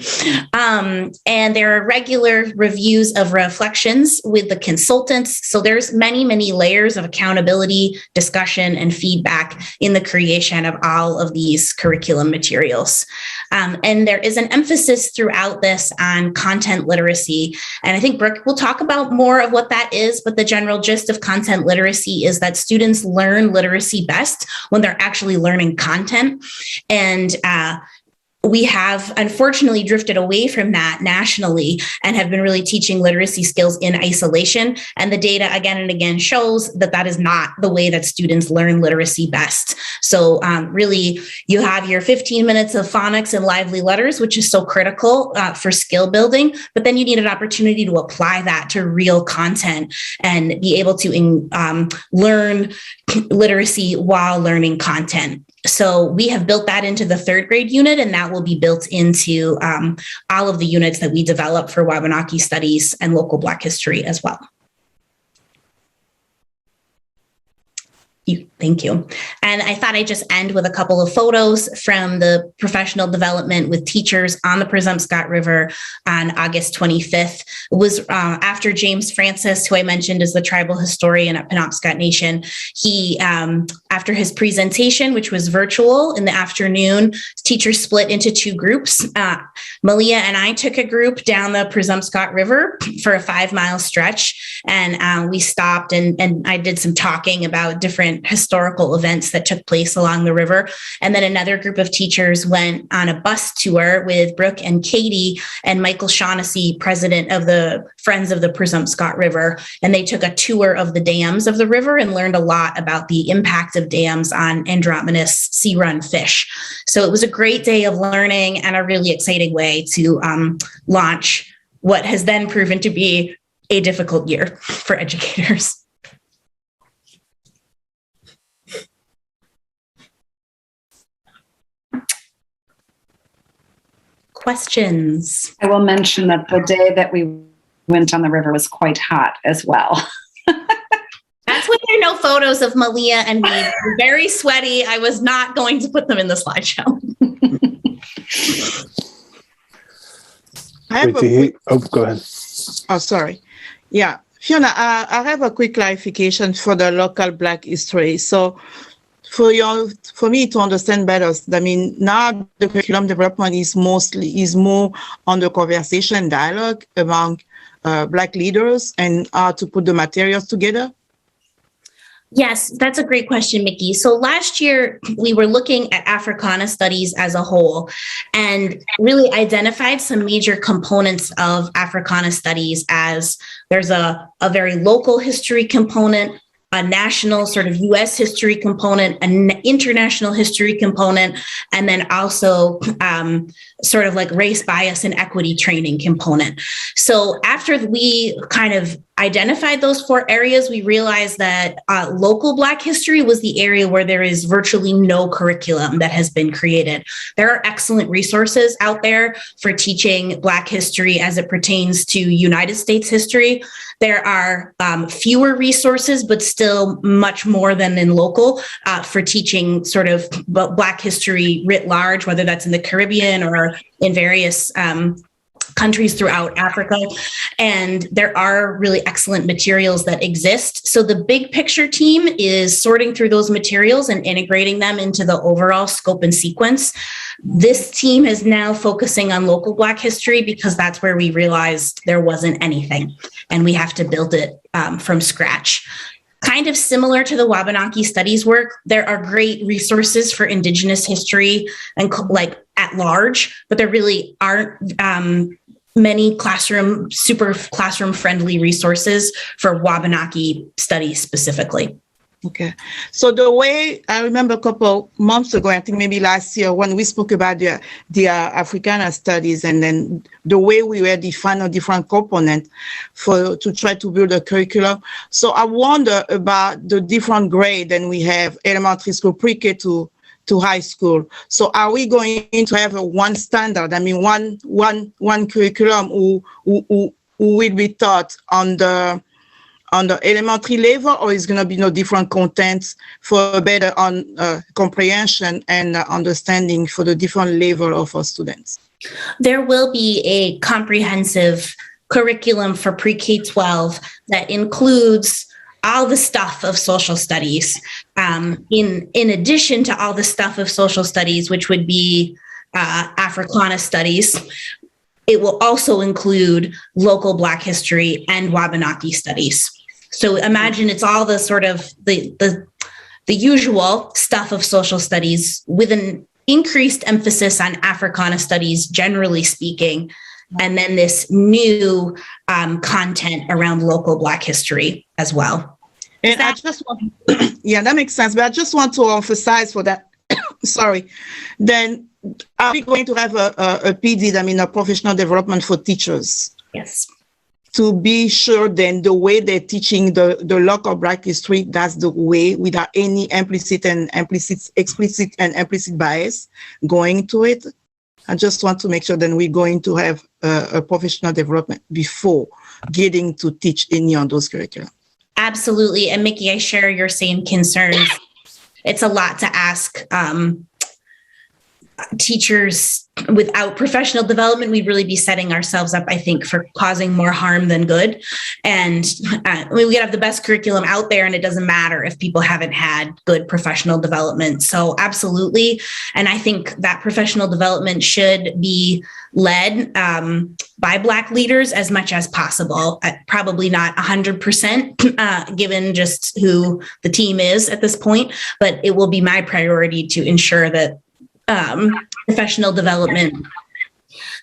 And there are regular reviews of reflections with the consultants. So there's many, many layers of accountability, discussion, and feedback in the creation of all of these curriculum materials. And there is an emphasis throughout this on content literacy. And I think Brooke will talk about more of what that is, but the general gist of content literacy is that students learn literacy best when they're actually learning content. And we have unfortunately drifted away from that nationally and have been really teaching literacy skills in isolation. And the data again and again shows that that is not the way that students learn literacy best. So really, you have your 15 minutes of phonics and lively letters, which is so critical for skill building, but then you need an opportunity to apply that to real content and be able to learn literacy while learning content. So we have built that into the 3rd grade unit, and that will be built into all of the units that we develop for Wabanaki studies and local Black history as well. Thank you. And I thought I'd just end with a couple of photos from the professional development with teachers on the Presumpscot River on August 25th. It was after James Francis, who I mentioned is the tribal historian at Penobscot Nation. He, after his presentation, which was virtual in the afternoon, teachers split into 2 groups. Malia and I took a group down the Presumpscot River for a 5-mile stretch. And we stopped and I did some talking about different historical events that took place along the river. And then another group of teachers went on a bus tour with Brooke and Katie and Michael Shaughnessy, president of the Friends of the Presumpscot River. And they took a tour of the dams of the river and learned a lot about the impact of dams on Andromenous sea-run fish. So it was a great day of learning and a really exciting way to launch what has then proven to be a difficult year for educators. Questions? I will mention that the day that we went on the river was quite hot as well. That's when there are no photos of Malia and me. We're very sweaty. I was not going to put them in the slideshow. Go ahead. Oh, sorry. Yeah, Fiona, I have a quick clarification for the local Black history. So for me to understand better, I mean, now the curriculum development is more on the conversation dialogue among Black leaders and how to put the materials together. Yes, that's a great question, Mickey. So last year, we were looking at Africana studies as a whole and really identified some major components of Africana studies as there's a very local history component, a national sort of US history component, an international history component, and then also sort of like race bias and equity training component. So after we kind of identified those 4 areas, we realized that local Black history was the area where there is virtually no curriculum that has been created. There are excellent resources out there for teaching Black history as it pertains to United States history. There are fewer resources, but still much more than in local for teaching sort of Black history writ large, whether that's in the Caribbean or in various countries throughout Africa. And there are really excellent materials that exist. So the big picture team is sorting through those materials and integrating them into the overall scope and sequence. This team is now focusing on local Black history because that's where we realized there wasn't anything and we have to build it from scratch. Kind of similar to the Wabanaki studies work, there are great resources for Indigenous history and like at large, but there really aren't many super classroom friendly resources for Wabanaki studies specifically. Okay. So the way I remember a couple months ago, I think maybe last year, when we spoke about the Africana studies, and then the way we were defining a different component to try to build a curriculum. So I wonder about the different grade, and we have elementary school, pre-K to high school. So are we going to have a one standard? I mean, one curriculum who will be taught on the elementary level, or is going to be different contents for better comprehension and understanding for the different level of our students? There will be a comprehensive curriculum for pre-K-12 that includes all the stuff of social studies. In addition to all the stuff of social studies, which would be Africana studies, it will also include local Black history and Wabanaki studies. So imagine it's all the sort of the usual stuff of social studies with an increased emphasis on Africana studies, generally speaking, and then this new content around local Black history as well. And I just want, yeah, that makes sense. But I just want to emphasize for that, sorry, then are we going to have a PD, a professional development for teachers? Yes. To be sure then the way they're teaching the local Black history, that's the way, without any explicit and implicit bias going to it. I just want to make sure that we're going to have a professional development before getting to teach any of those curricula. Absolutely. And Mickey, I share your same concerns. It's a lot to ask teachers without professional development. We'd really be setting ourselves up, I think, for causing more harm than good. And we could have the best curriculum out there, and it doesn't matter if people haven't had good professional development. So absolutely. And I think that professional development should be led by Black leaders as much as possible. Probably not 100%, given just who the team is at this point, but it will be my priority to ensure that professional development,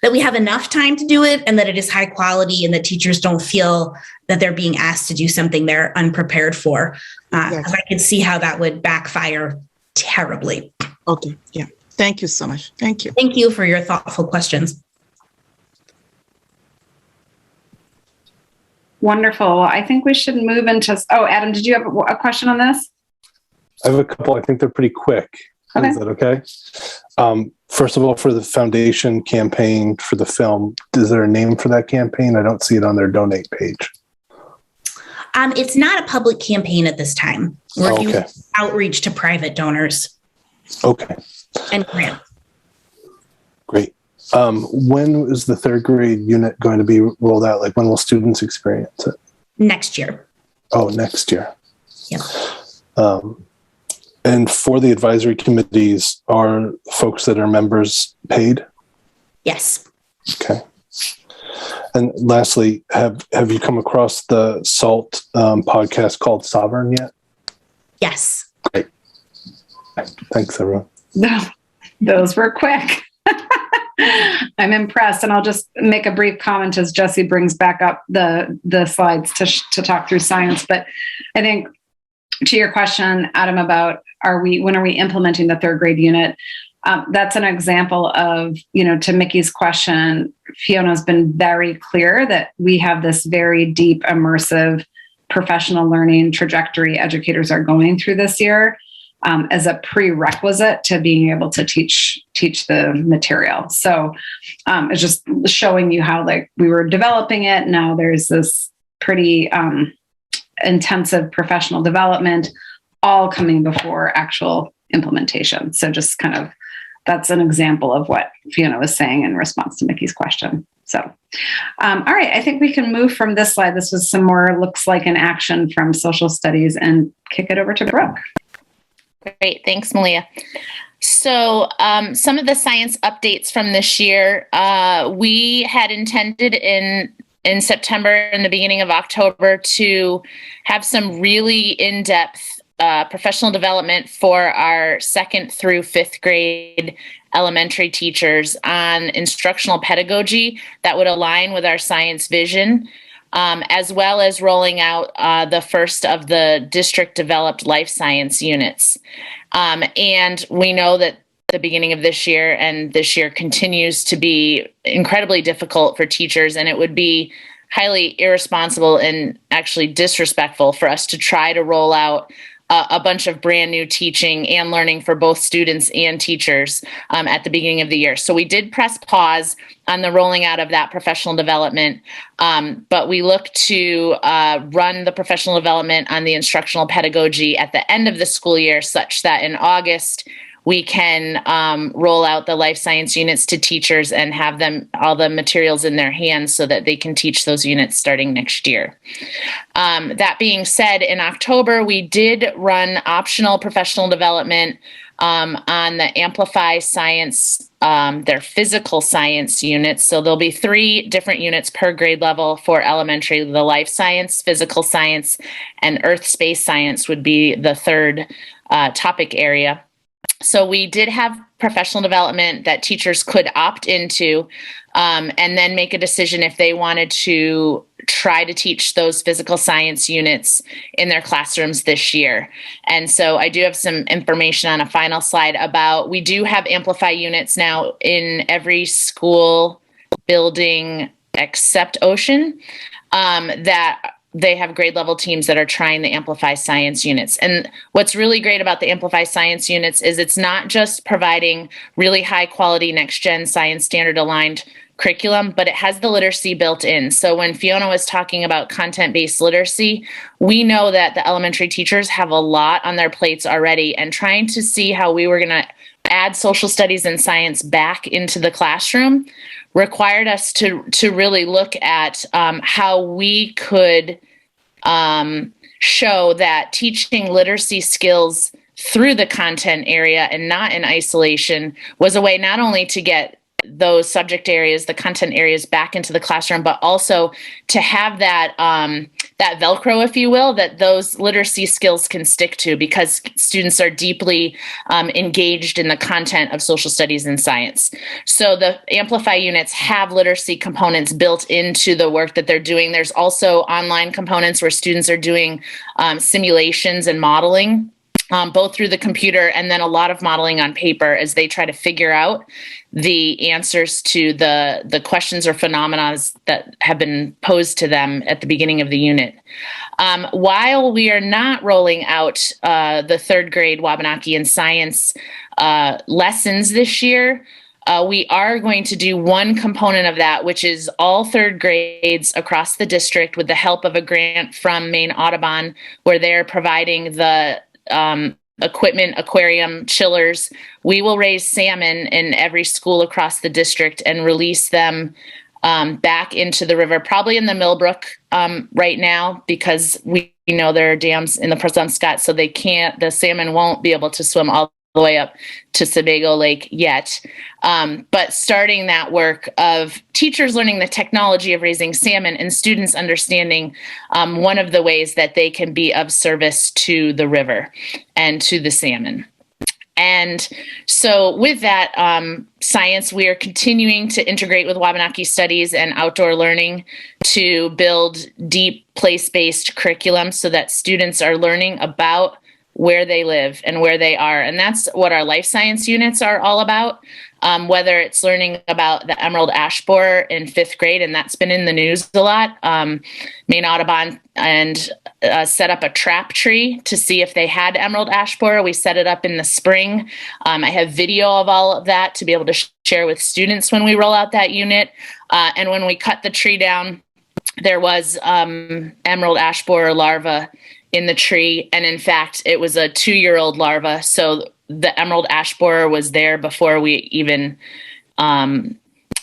that we have enough time to do it and that it is high quality and that teachers don't feel that they're being asked to do something they're unprepared for. Yes. I can see how that would backfire terribly. Okay. Yeah. Thank you so much. Thank you. Thank you for your thoughtful questions. Wonderful. I think we should move into, Adam, did you have a question on this? I have a couple. I think they're pretty quick. Okay. Is that okay? First of all, for the foundation campaign for the film, is there a name for that campaign? I don't see it on their donate page. It's not a public campaign at this time. We're doing outreach to private donors. Okay. And grants. Great. When is the third grade unit going to be rolled out? Like, when will students experience it? Next year. Oh, next year. Yeah. And for the advisory committees, are folks that are members paid? Yes. Okay. And lastly, have you come across the SALT podcast called Sovereign yet? Yes. Great. Thanks, everyone. Those were quick. I'm impressed. And I'll just make a brief comment as Jesse brings back up the slides to talk through science. But I think to your question, Adam, about when are we implementing the third grade unit? That's an example of, to Mickey's question, Fiona's been very clear that we have this very deep, immersive professional learning trajectory educators are going through this year as a prerequisite to being able to teach the material. So it's just showing you how we were developing it. Now there's this pretty intensive professional development all coming before actual implementation. So just kind of, that's an example of what Fiona was saying in response to Mickey's question. So, all right, I think we can move from this slide. This was some more looks like an action from social studies, and kick it over to Brooke. Great, thanks, Malia. So some of the science updates from this year, we had intended in September and the beginning of October to have some really in-depth professional development for our 2nd through 5th grade elementary teachers on instructional pedagogy that would align with our science vision, as well as rolling out the first of the district developed life science units. And we know that the beginning of this year and this year continues to be incredibly difficult for teachers, and it would be highly irresponsible and actually disrespectful for us to try to roll out a bunch of brand new teaching and learning for both students and teachers at the beginning of the year. So we did press pause on the rolling out of that professional development, but we look to run the professional development on the instructional pedagogy at the end of the school year, such that in August we can roll out the life science units to teachers and have them all the materials in their hands so that they can teach those units starting next year. That being said, in October, we did run optional professional development on the Amplify Science, their physical science units. So there'll be 3 different units per grade level for elementary. The life science, physical science, and earth space science would be the 3rd topic area. So we did have professional development that teachers could opt into and then make a decision if they wanted to try to teach those physical science units in their classrooms this year. And so I do have some information on a final slide about, we do have Amplify units now in every school building except Ocean, that they have grade level teams that are trying the Amplify Science units. And what's really great about the Amplify Science units is it's not just providing really high quality next gen science standard aligned curriculum, but it has the literacy built in. So when Fiona was talking about content-based literacy, we know that the elementary teachers have a lot on their plates already, and trying to see how we were going to add social studies and science back into the classroom required us to really look at how we could show that teaching literacy skills through the content area and not in isolation was a way not only to get those subject areas, the content areas back into the classroom, but also to have that that Velcro, if you will, that those literacy skills can stick to, because students are deeply engaged in the content of social studies and science. So the Amplify units have literacy components built into the work that they're doing. There's also online components where students are doing simulations and modeling, both through the computer and then a lot of modeling on paper as they try to figure out the answers to the questions or phenomena that have been posed to them at the beginning of the unit. While we are not rolling out the 3rd grade Wabanaki and science lessons this year, we are going to do one component of that, which is all 3rd grades across the district with the help of a grant from Maine Audubon, where they're providing the equipment, aquarium, chillers. We will raise salmon in every school across the district and release them back into the river, probably in the Millbrook right now, because we know there are dams in the Presumpscot, so the salmon won't be able to swim all the way up to Sebago Lake yet. But starting that work of teachers learning the technology of raising salmon and students understanding one of the ways that they can be of service to the river and to the salmon. And so with that science, we are continuing to integrate with Wabanaki Studies and outdoor learning to build deep place-based curriculum so that students are learning about where they live and where they are. And that's what our life science units are all about, whether it's learning about the emerald ash borer in 5th grade, and that's been in the news a lot. Maine Audubon and set up a trap tree to see if they had emerald ash borer. We set it up in the spring. I have video of all of that to be able to share with students when we roll out that unit. And when we cut the tree down, there was emerald ash borer larva in the tree. And in fact, it was a 2-year-old larva. So the emerald ash borer was there before we even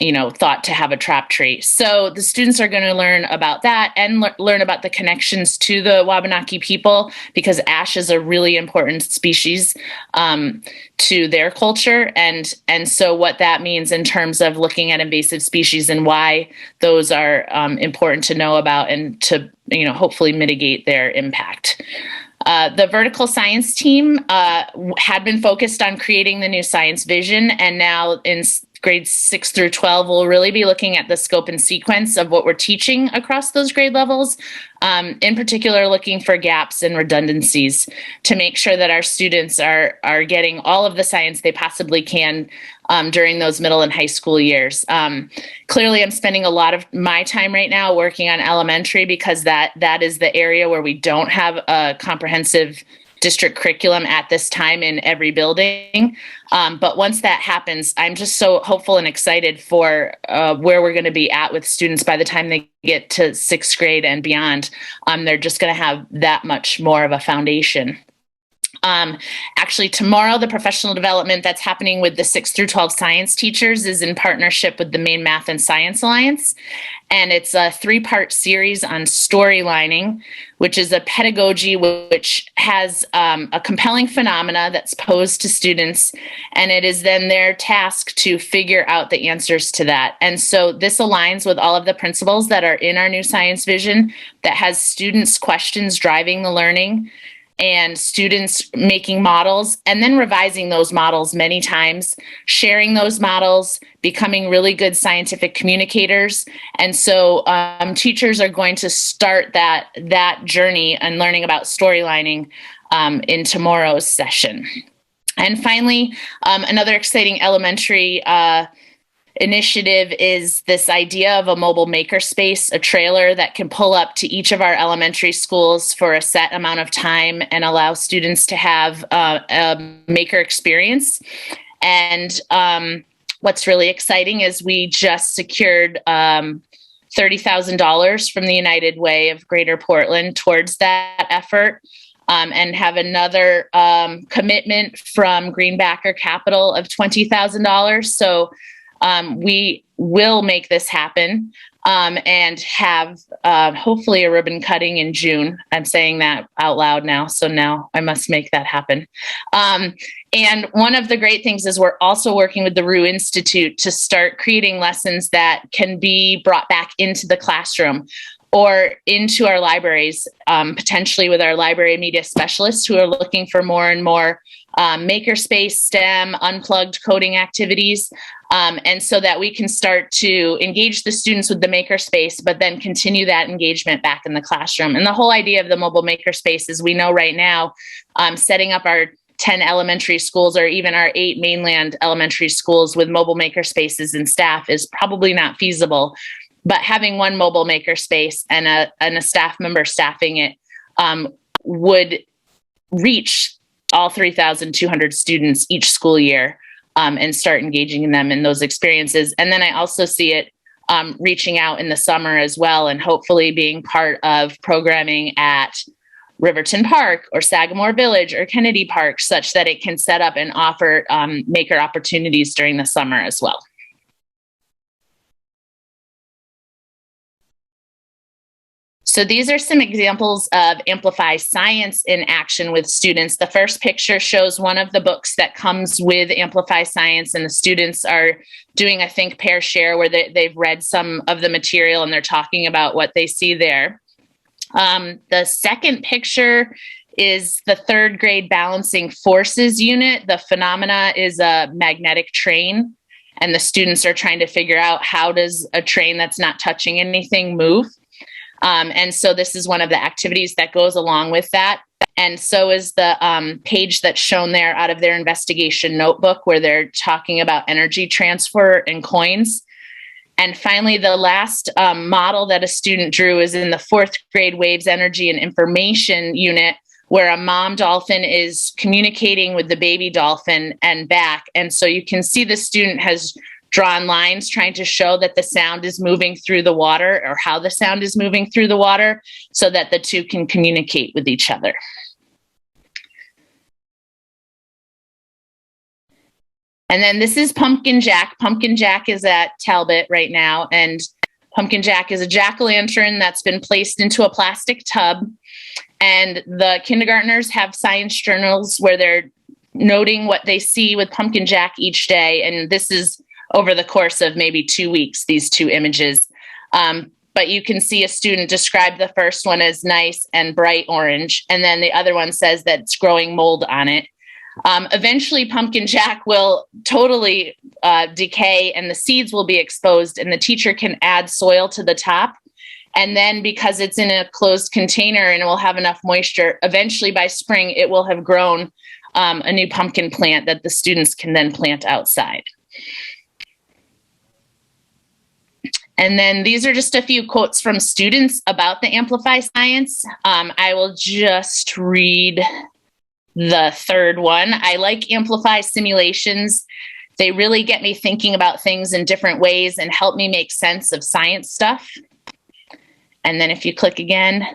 thought to have a trap tree. So the students are going to learn about that and learn about the connections to the Wabanaki people, because ash is a really important species to their culture. And so what that means in terms of looking at invasive species and why those are important to know about and to, hopefully mitigate their impact. The vertical science team had been focused on creating the new science vision, and now in grades 6 through 12, we'll really be looking at the scope and sequence of what we're teaching across those grade levels, in particular looking for gaps and redundancies to make sure that our students are getting all of the science they possibly can during those middle and high school years. Clearly, I'm spending a lot of my time right now working on elementary, because that is the area where we don't have a comprehensive district curriculum at this time in every building. But once that happens, I'm just so hopeful and excited for where we're going to be at with students by the time they get to 6th grade and beyond. They're just going to have that much more of a foundation. Actually, tomorrow, the professional development that's happening with the 6 through 12 science teachers is in partnership with the Maine Math and Science Alliance. And it's a 3-part series on storylining, which is a pedagogy which has a compelling phenomena that's posed to students. And it is then their task to figure out the answers to that. And so this aligns with all of the principles that are in our new science vision that has students' questions driving the learning, and students making models and then revising those models many times, sharing those models, becoming really good scientific communicators. And so teachers are going to start that journey and learning about storylining in tomorrow's session. And finally, another exciting elementary initiative is this idea of a mobile makerspace, a trailer that can pull up to each of our elementary schools for a set amount of time and allow students to have a maker experience. And what's really exciting is we just secured $30,000 from the United Way of Greater Portland towards that effort. And have another commitment from Greenbacker Capital of $20,000. So we will make this happen and have hopefully a ribbon cutting in June. I'm saying that out loud now, so now I must make that happen. And one of the great things is we're also working with the Rue Institute to start creating lessons that can be brought back into the classroom or into our libraries, potentially with our library media specialists who are looking for more and more makerspace, STEM, unplugged coding activities. And so that we can start to engage the students with the makerspace, but then continue that engagement back in the classroom. And the whole idea of the mobile makerspace is we know right now, setting up our 10 elementary schools or even our 8 mainland elementary schools with mobile makerspaces and staff is probably not feasible. But having one mobile makerspace and a staff member staffing it would reach all 3,200 students each school year and start engaging them in those experiences. And then I also see it reaching out in the summer as well, and hopefully being part of programming at Riverton Park or Sagamore Village or Kennedy Park, such that it can set up and offer maker opportunities during the summer as well. So these are some examples of Amplify Science in action with students. The first picture shows one of the books that comes with Amplify Science, and the students are doing a think, pair, share, where they've read some of the material and they're talking about what they see there. The second picture is the 3rd grade balancing forces unit. The phenomena is a magnetic train, and the students are trying to figure out, how does a train that's not touching anything move? And so this is one of the activities that goes along with that. And so is the page that's shown there out of their investigation notebook, where they're talking about energy transfer and coins. And finally, the last model that a student drew is in the 4th grade Waves, Energy, and Information unit, where a mom dolphin is communicating with the baby dolphin and back. And so you can see the student has drawn lines trying to show that the sound is moving through the water, or how the sound is moving through the water, so that the two can communicate with each other. And then this is Pumpkin Jack. Pumpkin Jack is at Talbot right now. And Pumpkin Jack is a jack-o'-lantern that's been placed into a plastic tub. And the kindergartners have science journals where they're noting what they see with Pumpkin Jack each day. And this is over the course of maybe 2 weeks, these two images. But you can see a student describe the first one as nice and bright orange. And then the other one says that it's growing mold on it. Eventually, Pumpkin Jack will totally decay and the seeds will be exposed and the teacher can add soil to the top. And then because it's in a closed container and it will have enough moisture, eventually by spring, it will have grown a new pumpkin plant that the students can then plant outside. And then these are just a few quotes from students about the Amplify Science. I will just read the third one. I like Amplify simulations. They really get me thinking about things in different ways and help me make sense of science stuff. And then if you click again,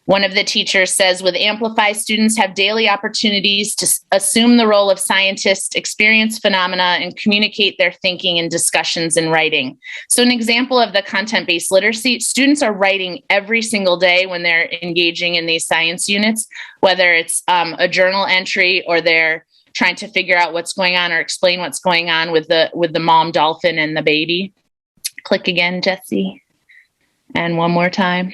one of the teachers says, with Amplify, students have daily opportunities to assume the role of scientists, experience phenomena, and communicate their thinking in discussions and writing. So an example of the content-based literacy, students are writing every single day when they're engaging in these science units, whether it's a journal entry or they're trying to figure out what's going on or explain what's going on with the mom dolphin and the baby. Click again, Jesse. And one more time.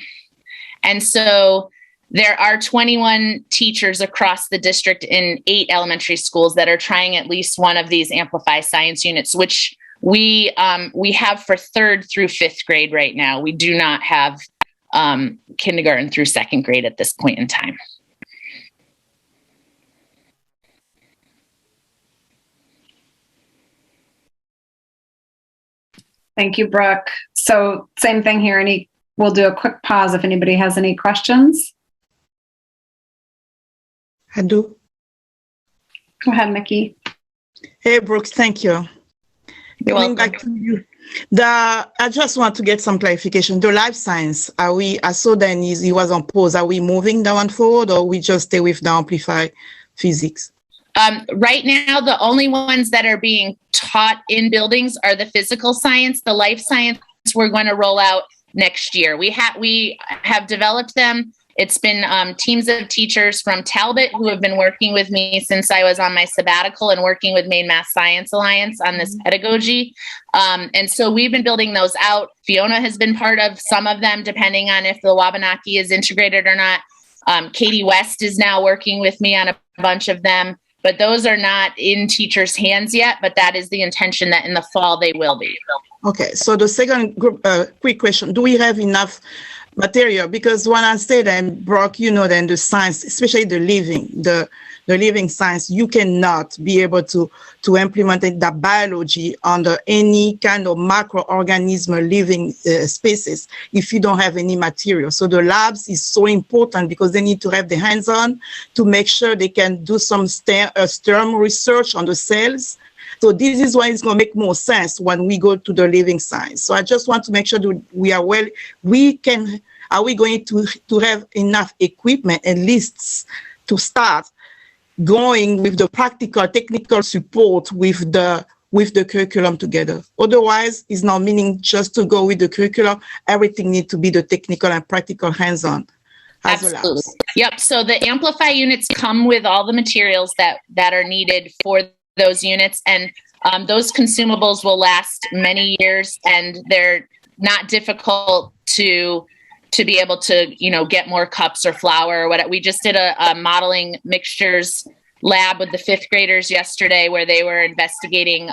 And so there are 21 teachers across the district in 8 elementary schools that are trying at least one of these Amplify Science units, which we have for 3rd through 5th grade right now. We do not have kindergarten through 2nd grade at this point in time. Thank you, Brooke. So same thing here. We'll do a quick pause if anybody has any questions. I do. Go ahead, Mickey. Hey, Brooks, thank you. You're Coming welcome. back to you. I just want to get some clarification. The life science, I saw then he was on pause. Are we moving that one forward or we just stay with the Amplify physics? Right now, the only ones that are being taught in buildings are the physical science. The life science we're going to roll out next year. We have developed them. It's been teams of teachers from Talbot who have been working with me since I was on my sabbatical and working with Maine Math Science Alliance on this pedagogy. And so we've been building those out. Fiona has been part of some of them, depending on if the Wabanaki is integrated or not. Katie West is now working with me on a bunch of them, but those are not in teachers' hands yet, but that is the intention that in the fall they will be. Okay, so the second group, quick question, do we have enough material? Because when I say then, Brock, then the science, especially the living science, you cannot be able to implement the biology under any kind of microorganism living spaces if you don't have any material. So the labs is so important because they need to have the hands-on to make sure they can do some STEM research on the cells. So this is why it's going to make more sense when we go to the living science. So I just want to make sure that we are are we going to have enough equipment at least to start going with the practical, technical support with the curriculum together? Otherwise, it's not meaning just to go with the curriculum. Everything needs to be the technical and practical hands-on. Absolutely. Yep. So the Amplify units come with all the materials that are needed for those units, and those consumables will last many years, and they're not difficult to be able to get more cups or flour or whatever. We just did a modeling mixtures lab with the 5th graders yesterday where they were investigating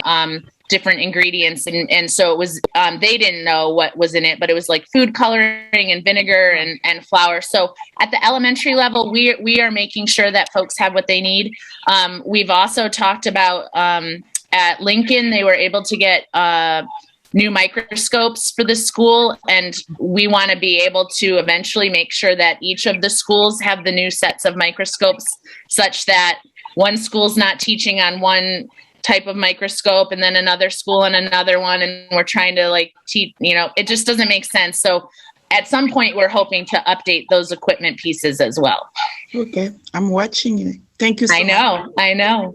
different ingredients, and so it was they didn't know what was in it, but it was like food coloring and vinegar and flour. So at the elementary level, we are making sure that folks have what they need. We've also talked about at Lincoln, they were able to get new microscopes for the school, and we want to be able to eventually make sure that each of the schools have the new sets of microscopes such that one school's not teaching on one type of microscope and then another school and another one, and we're trying to teach, it just doesn't make sense. So at some point we're hoping to update those equipment pieces as well. Okay, I'm watching you. Thank you so much. I know.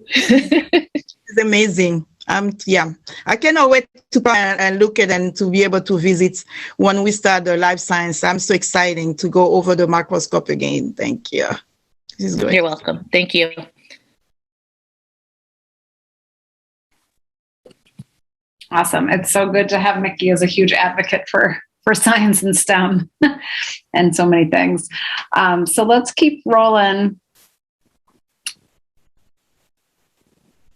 It's amazing. I cannot wait to come and look at and to be able to visit when we start the life science. I'm so excited to go over the microscope again. Thank you. This is great. You're welcome. Thank you. Awesome. It's so good to have Mickey as a huge advocate for science and STEM and so many things. So let's keep rolling.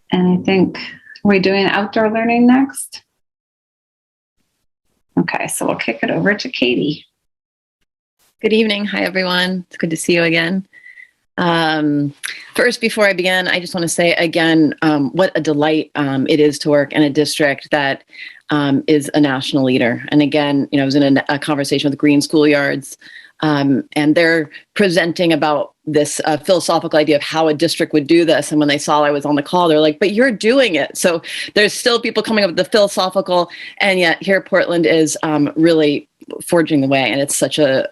And I think, are we doing outdoor learning next? Okay, so we'll kick it over to Katie. Good evening. Hi, everyone. It's good to see you again. First, before I begin, I just want to say again, what a delight it is to work in a district that is a national leader. And again, I was in a conversation with Green Schoolyards, and they're presenting about this philosophical idea of how a district would do this. And when they saw I was on the call, they're like, but you're doing it. So there's still people coming up with the philosophical, and yet here Portland is really forging the way. And it's such a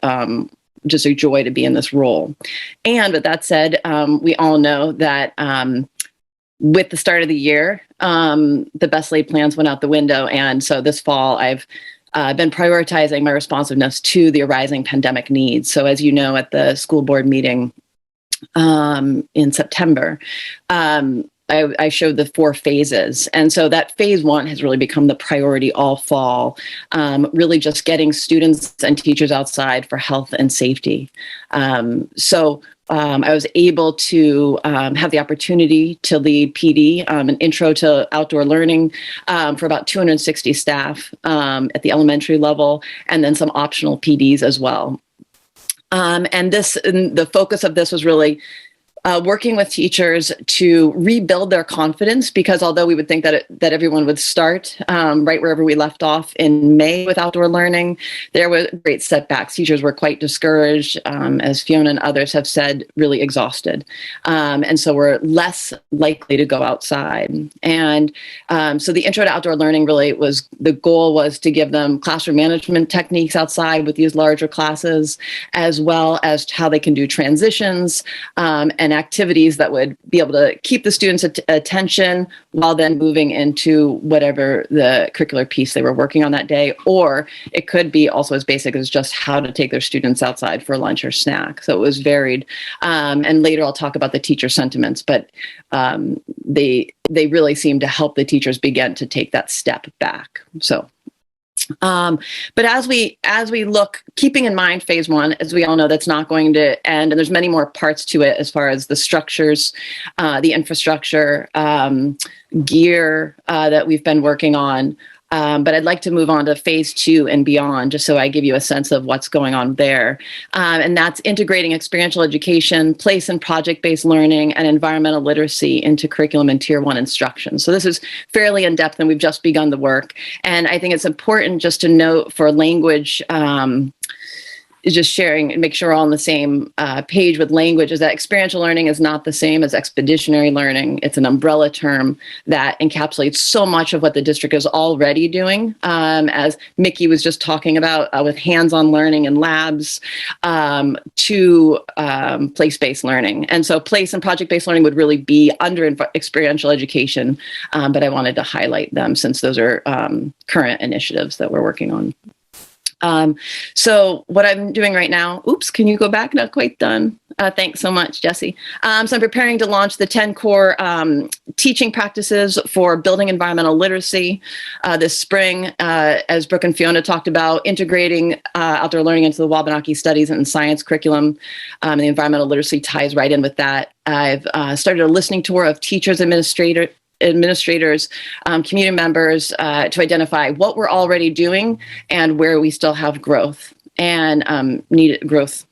just a joy to be in this role. And with that said, we all know that with the start of the year, the best laid plans went out the window. And so this fall, I've been prioritizing my responsiveness to the arising pandemic needs. So as you know, at the school board meeting in September, I showed the 4 phases. And so that phase 1 has really become the priority all fall, really just getting students and teachers outside for health and safety. So I was able to have the opportunity to lead PD, an intro to outdoor learning for about 260 staff at the elementary level, and then some optional PDs as well. And the focus of this was really working with teachers to rebuild their confidence, because although we would think that everyone would start right wherever we left off in May with outdoor learning, there were great setbacks. Teachers were quite discouraged, as Fiona and others have said, really exhausted. And so we're less likely to go outside. And so the intro to outdoor learning really was, the goal was to give them classroom management techniques outside with these larger classes, as well as how they can do transitions and activities that would be able to keep the students' attention while then moving into whatever the curricular piece they were working on that day. Or it could be also as basic as just how to take their students outside for lunch or snack. So it was varied. And later I'll talk about the teacher sentiments, but they really seem to help the teachers begin to take that step back. So but as we look, keeping in mind phase 1, as we all know, that's not going to end, and there's many more parts to it as far as the structures, the infrastructure, gear that we've been working on. But I'd like to move on to phase 2 and beyond, just so I give you a sense of what's going on there. And that's integrating experiential education, place and project-based learning, and environmental literacy into curriculum and Tier 1 instruction. So this is fairly in-depth, and we've just begun the work. And I think it's important just to note for language, just sharing and make sure we're all on the same page with language, is that experiential learning is not the same as expeditionary learning. It's an umbrella term that encapsulates so much of what the district is already doing, as Mickey was just talking about, with hands-on learning and labs, to place-based learning. And so place and project-based learning would really be under experiential education, but I wanted to highlight them since those are current initiatives that we're working on. So what I'm doing right now, oops, can you go back? Not quite done. Thanks so much, Jesse. So I'm preparing to launch the 10 core teaching practices for building environmental literacy this spring, as Brooke and Fiona talked about, integrating outdoor learning into the Wabanaki Studies and Science curriculum. And the environmental literacy ties right in with that. I've started a listening tour of teachers, administrators, community members, to identify what we're already doing and where we still have growth and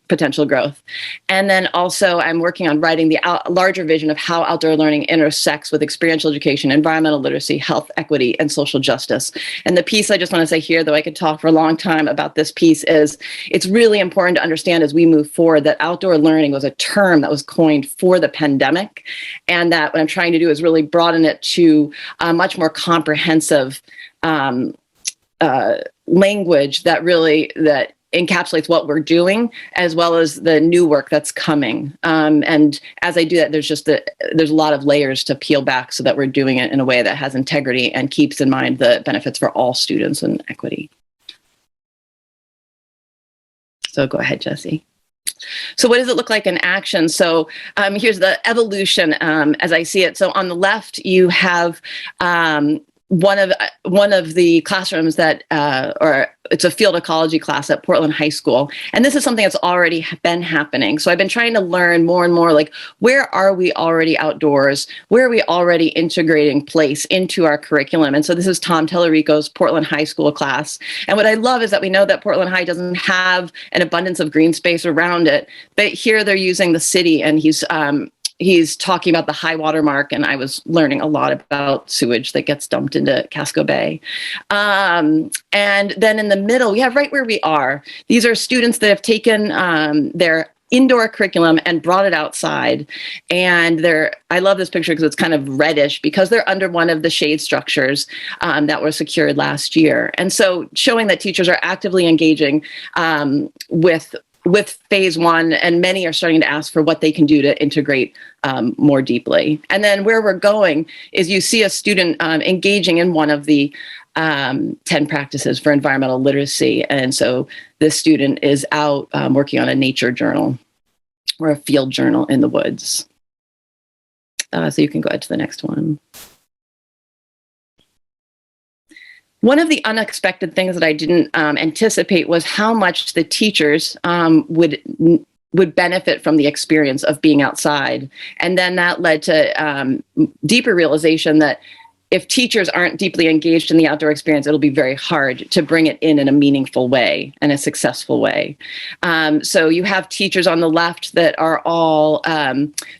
potential growth. And then also I'm working on writing the larger vision of how outdoor learning intersects with experiential education, environmental literacy, health equity, and social justice. And the piece I just want to say here, though I could talk for a long time about this piece, is it's really important to understand as we move forward that outdoor learning was a term that was coined for the pandemic. And that what I'm trying to do is really broaden it to a much more comprehensive language that encapsulates what we're doing as well as the new work that's coming. And as I do that, there's a lot of layers to peel back so that we're doing it in a way that has integrity and keeps in mind the benefits for all students and equity. So go ahead, Jesse. So what does it look like in action? So here's the evolution as I see it. So on the left, you have one of the classrooms that, or it's a field ecology class at Portland High School. And this is something that's already been happening. So I've been trying to learn more and more, like, where are we already outdoors? Where are we already integrating place into our curriculum? And so this is Tom Tellerico's Portland High School class. And what I love is that we know that Portland High doesn't have an abundance of green space around it, but here they're using the city, and he's talking about the high water mark, and I was learning a lot about sewage that gets dumped into Casco Bay. And then in the middle, we have right where we are. These are students that have taken their indoor curriculum and brought it outside. And I love this picture because it's kind of reddish because they're under one of the shade structures that were secured last year. And so showing that teachers are actively engaging with phase one, and many are starting to ask for what they can do to integrate more deeply. And then where we're going is you see a student engaging in one of the 10 practices for environmental literacy. And so this student is out working on a nature journal or a field journal in the woods. So you can go ahead to the next one. One of the unexpected things that I didn't anticipate was how much the teachers would benefit from the experience of being outside. And then that led to deeper realization that if teachers aren't deeply engaged in the outdoor experience, it'll be very hard to bring it in a meaningful way and a successful way. So you have teachers on the left that are all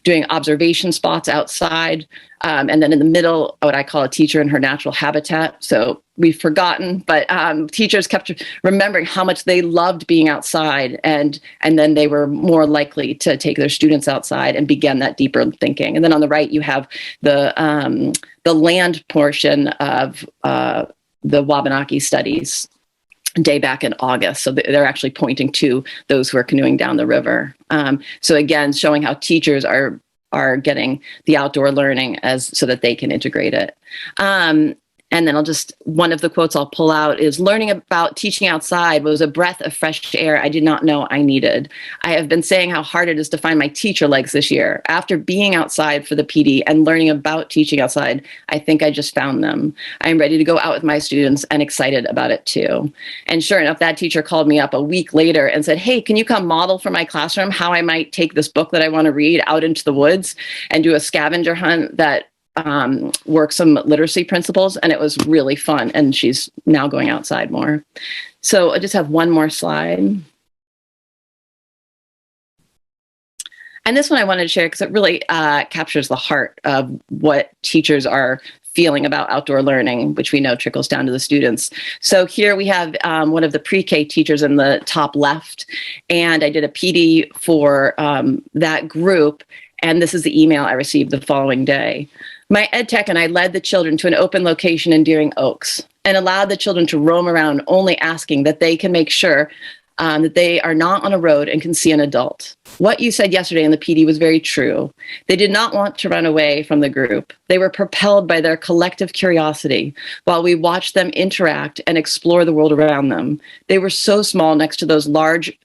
doing observation spots outside. And then in the middle, what I call a teacher in her natural habitat. So we've forgotten, but teachers kept remembering how much they loved being outside, and then they were more likely to take their students outside and begin that deeper thinking. And then on the right, you have the land portion of the Wabanaki studies day back in August. So they're actually pointing to those who are canoeing down the river. So again, showing how teachers are getting the outdoor learning so that they can integrate it. And then one of the quotes I'll pull out is, learning about teaching outside was a breath of fresh air I did not know I needed. I have been saying how hard it is to find my teacher legs this year. After being outside for the PD and learning about teaching outside, I think I just found them. I'm ready to go out with my students and excited about it too. And sure enough, that teacher called me up a week later and said, hey, can you come model for my classroom how I might take this book that I want to read out into the woods and do a scavenger hunt that work some literacy principles, and it was really fun, and she's now going outside more. So I just have one more slide. And this one I wanted to share because it really captures the heart of what teachers are feeling about outdoor learning, which we know trickles down to the students. So here we have one of the pre-K teachers in the top left, and I did a PD for that group, and this is the email I received the following day. My ed tech and I led the children to an open location in Deering Oaks and allowed the children to roam around, only asking that they can make sure that they are not on a road and can see an adult. What you said yesterday in the PD was very true. They did not want to run away from the group. They were propelled by their collective curiosity while we watched them interact and explore the world around them. They were so small next to those large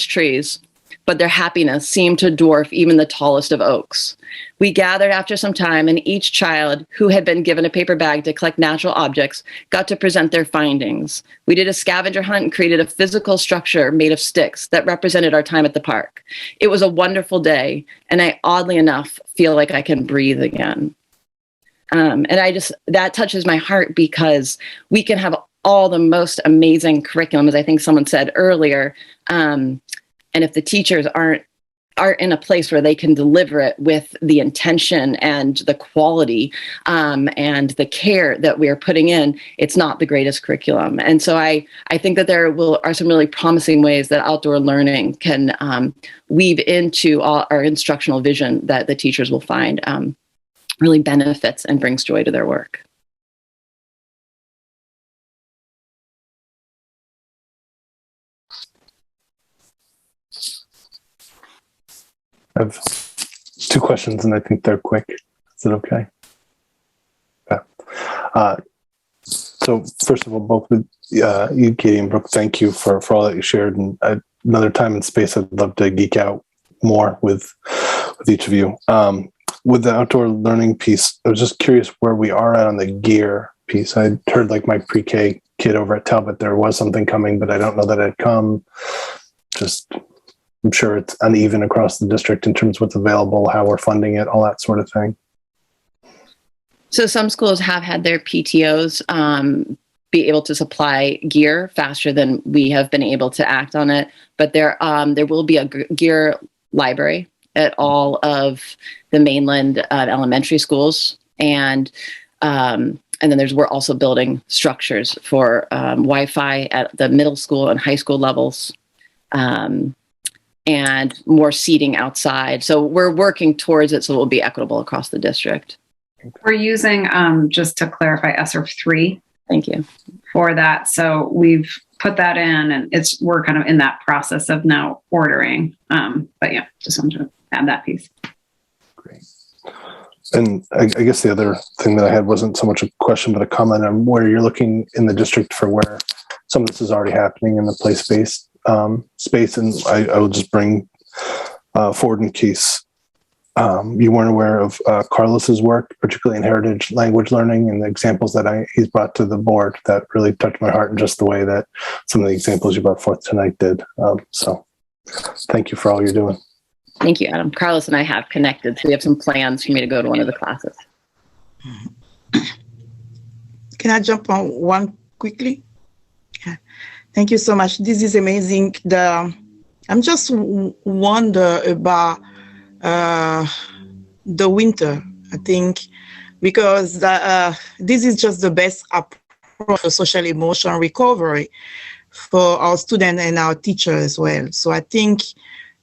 trees, but their happiness seemed to dwarf even the tallest of oaks. We gathered after some time, and each child who had been given a paper bag to collect natural objects got to present their findings. We did a scavenger hunt and created a physical structure made of sticks that represented our time at the park. It was a wonderful day, and I, oddly enough, feel like I can breathe again. And that touches my heart because we can have all the most amazing curriculum, as I think someone said earlier, and if the teachers aren't in a place where they can deliver it with the intention and the quality and the care that we are putting in, it's not the greatest curriculum. And so I think that there are some really promising ways that outdoor learning can weave into our instructional vision that the teachers will find really benefits and brings joy to their work. I have 2 questions, and I think they're quick. Is it okay? Yeah. So first of all, both with you, Katie and Brooke, thank you for all that you shared. And another time and space, I'd love to geek out more with each of you. With the outdoor learning piece, I was just curious where we are at on the gear piece. I heard like my pre-K kid over at Talbot, there was something coming, but I don't know that it had come. Just, I'm sure it's uneven across the district in terms of what's available, how we're funding it, all that sort of thing. So some schools have had their PTOs be able to supply gear faster than we have been able to act on it. But there will be a gear library at all of the mainland elementary schools, and then we're also building structures for Wi-Fi at the middle school and high school levels, and more seating outside. So we're working towards it so it will be equitable across the district. We're using, just to clarify, ESSER 3. Thank you. For that. So we've put that in, and we're kind of in that process of now ordering. But yeah, just wanted to add that piece. Great. And I guess the other thing that I had wasn't so much a question, but a comment on where you're looking in the district for where some of this is already happening in the place-based space. And I will just bring forward in case you weren't aware of Carlos's work, particularly in heritage language learning, and the examples that he's brought to the board that really touched my heart in just the way that some of the examples you brought forth tonight did. So thank you for all you're doing. Thank you, Adam. Carlos and I have connected, so we have some plans for me to go to one of the classes. Can I jump on one quickly? Yeah. Thank you so much. This is amazing. I'm just wonder about the winter, I think, because this is just the best approach for social emotion recovery for our students and our teachers as well. So I think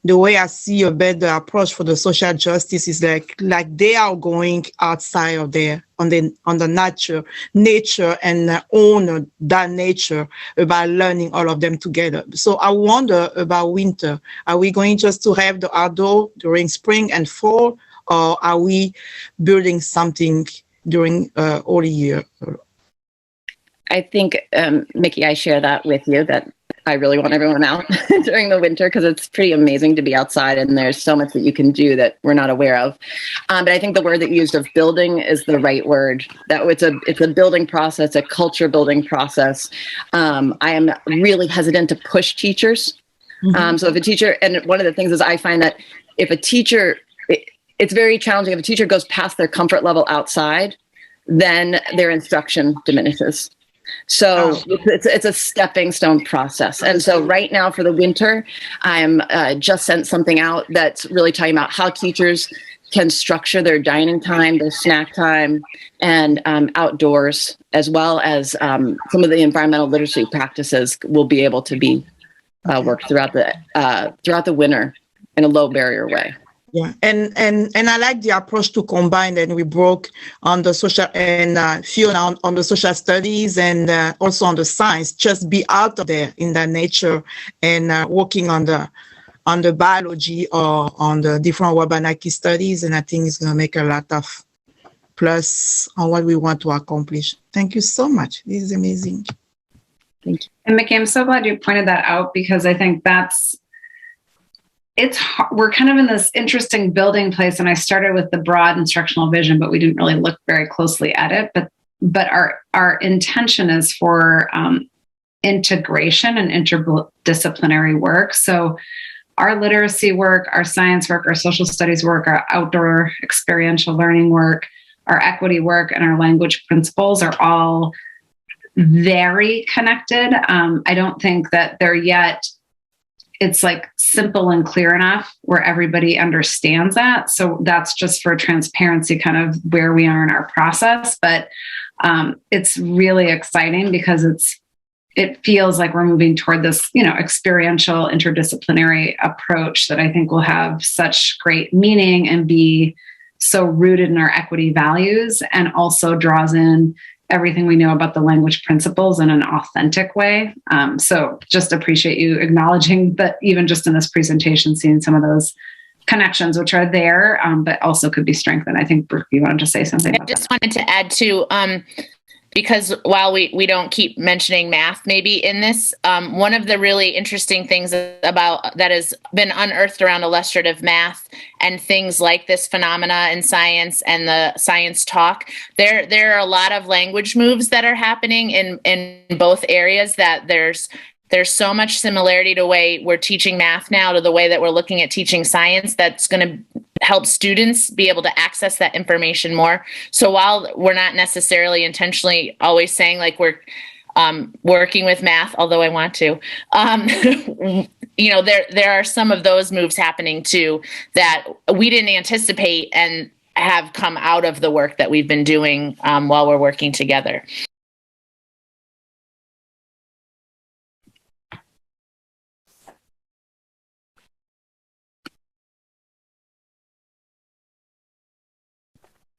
the way I see a better approach for the social justice is like they are going outside of on the nature and own that nature about learning all of them together. So I wonder about winter. Are we going just to have the outdoor during spring and fall, or are we building something during all year? I think, Mickey, I share that with you, that I really want everyone out during the winter because it's pretty amazing to be outside and there's so much that you can do that we're not aware of. But I think the word that you used of building is the right word. That it's a building process, a culture building process. I am really hesitant to push teachers. So if a teacher, and one of the things is I find that if a teacher, it's very challenging. If a teacher goes past their comfort level outside, then their instruction diminishes. So it's a stepping stone process. And so right now for the winter, I'm just sent something out that's really talking about how teachers can structure their dining time, their snack time, and outdoors, as well as some of the environmental literacy practices will be able to be worked throughout the winter in a low barrier way. Yeah, and I like the approach to combine that we broke on the social and Fiona on the social studies and also on the science. Just be out of there in that nature and working on the biology or on the different Wabanaki studies, and I think it's going to make a lot of plus on what we want to accomplish. Thank you so much. This is amazing. Thank you. And Mickey, I'm so glad you pointed that out because I think we're kind of in this interesting building place, and I started with the broad instructional vision, but we didn't really look very closely at it. But our intention is for integration and interdisciplinary work. So our literacy work, our science work, our social studies work, our outdoor experiential learning work, our equity work, and our language principles are all very connected. I don't think that they're yet. It's like simple and clear enough where everybody understands that. So that's just for transparency, kind of where we are in our process. But it's really exciting because it feels like we're moving toward this, experiential interdisciplinary approach that I think will have such great meaning and be so rooted in our equity values, and also draws in everything we know about the language principles in an authentic way. So just appreciate you acknowledging that even just in this presentation, seeing some of those connections, which are there, but also could be strengthened. I think Brooke, you wanted to say something. I just wanted to add too, because while we don't keep mentioning math maybe in this, one of the really interesting things about that has been unearthed around illustrative math and things like this phenomena in science and the science talk, there are a lot of language moves that are happening in both areas, that there's so much similarity to the way we're teaching math now to the way that we're looking at teaching science that's going to help students be able to access that information more. So while we're not necessarily intentionally always saying like we're working with math, although I want to, there are some of those moves happening too that we didn't anticipate and have come out of the work that we've been doing while we're working together.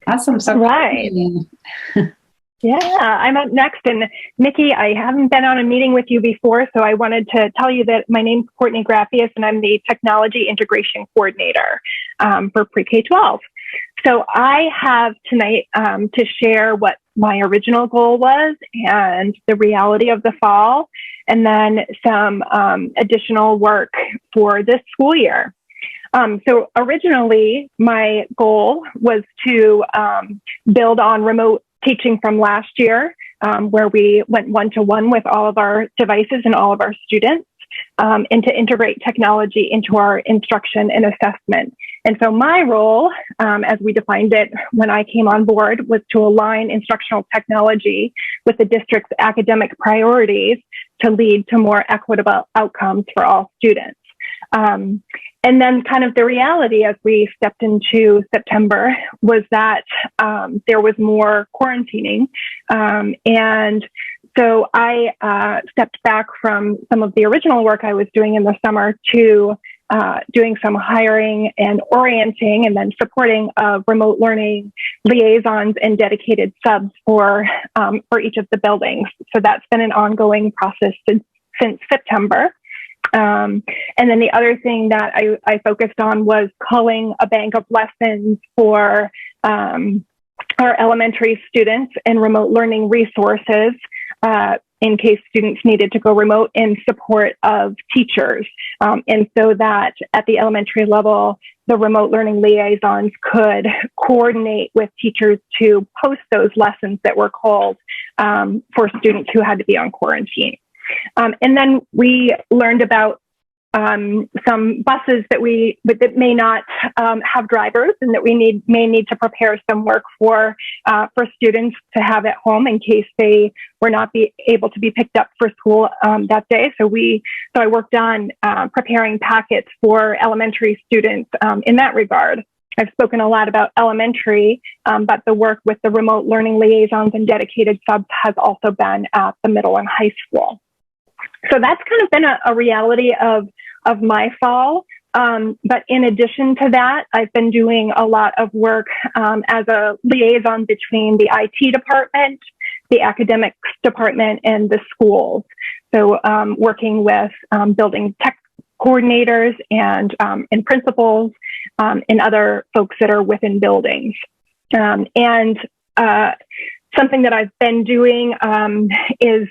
Awesome. So right. Yeah, I'm up next. And Nikki, I haven't been on a meeting with you before, so I wanted to tell you that my name's Courtney Grappius, and I'm the Technology Integration Coordinator for Pre-K-12. So I have tonight to share what my original goal was and the reality of the fall, and then some additional work for this school year. So originally, my goal was to build on remote teaching from last year, where we went one-to-one with all of our devices and all of our students, and to integrate technology into our instruction and assessment. And so my role, as we defined it when I came on board, was to align instructional technology with the district's academic priorities to lead to more equitable outcomes for all students. And then kind of the reality as we stepped into September was that there was more quarantining. And so I stepped back from some of the original work I was doing in the summer to doing some hiring and orienting and then supporting remote learning liaisons and dedicated subs for each of the buildings. So that's been an ongoing process since September. And then the other thing that I focused on was culling a bank of lessons for our elementary students and remote learning resources in case students needed to go remote in support of teachers. And so that at the elementary level, the remote learning liaisons could coordinate with teachers to post those lessons that were called for students who had to be on quarantine. And then we learned about some buses that may not have drivers, and that we may need to prepare some work for students to have at home in case they were not able to be picked up for school that day. So I worked on preparing packets for elementary students in that regard. I've spoken a lot about elementary, but the work with the remote learning liaisons and dedicated subs has also been at the middle and high school. So that's kind of been a reality of my fall. But in addition to that, I've been doing a lot of work as a liaison between the IT department, the academics department, and the schools. So working with building tech coordinators and principals and other folks that are within buildings. And something that I've been doing is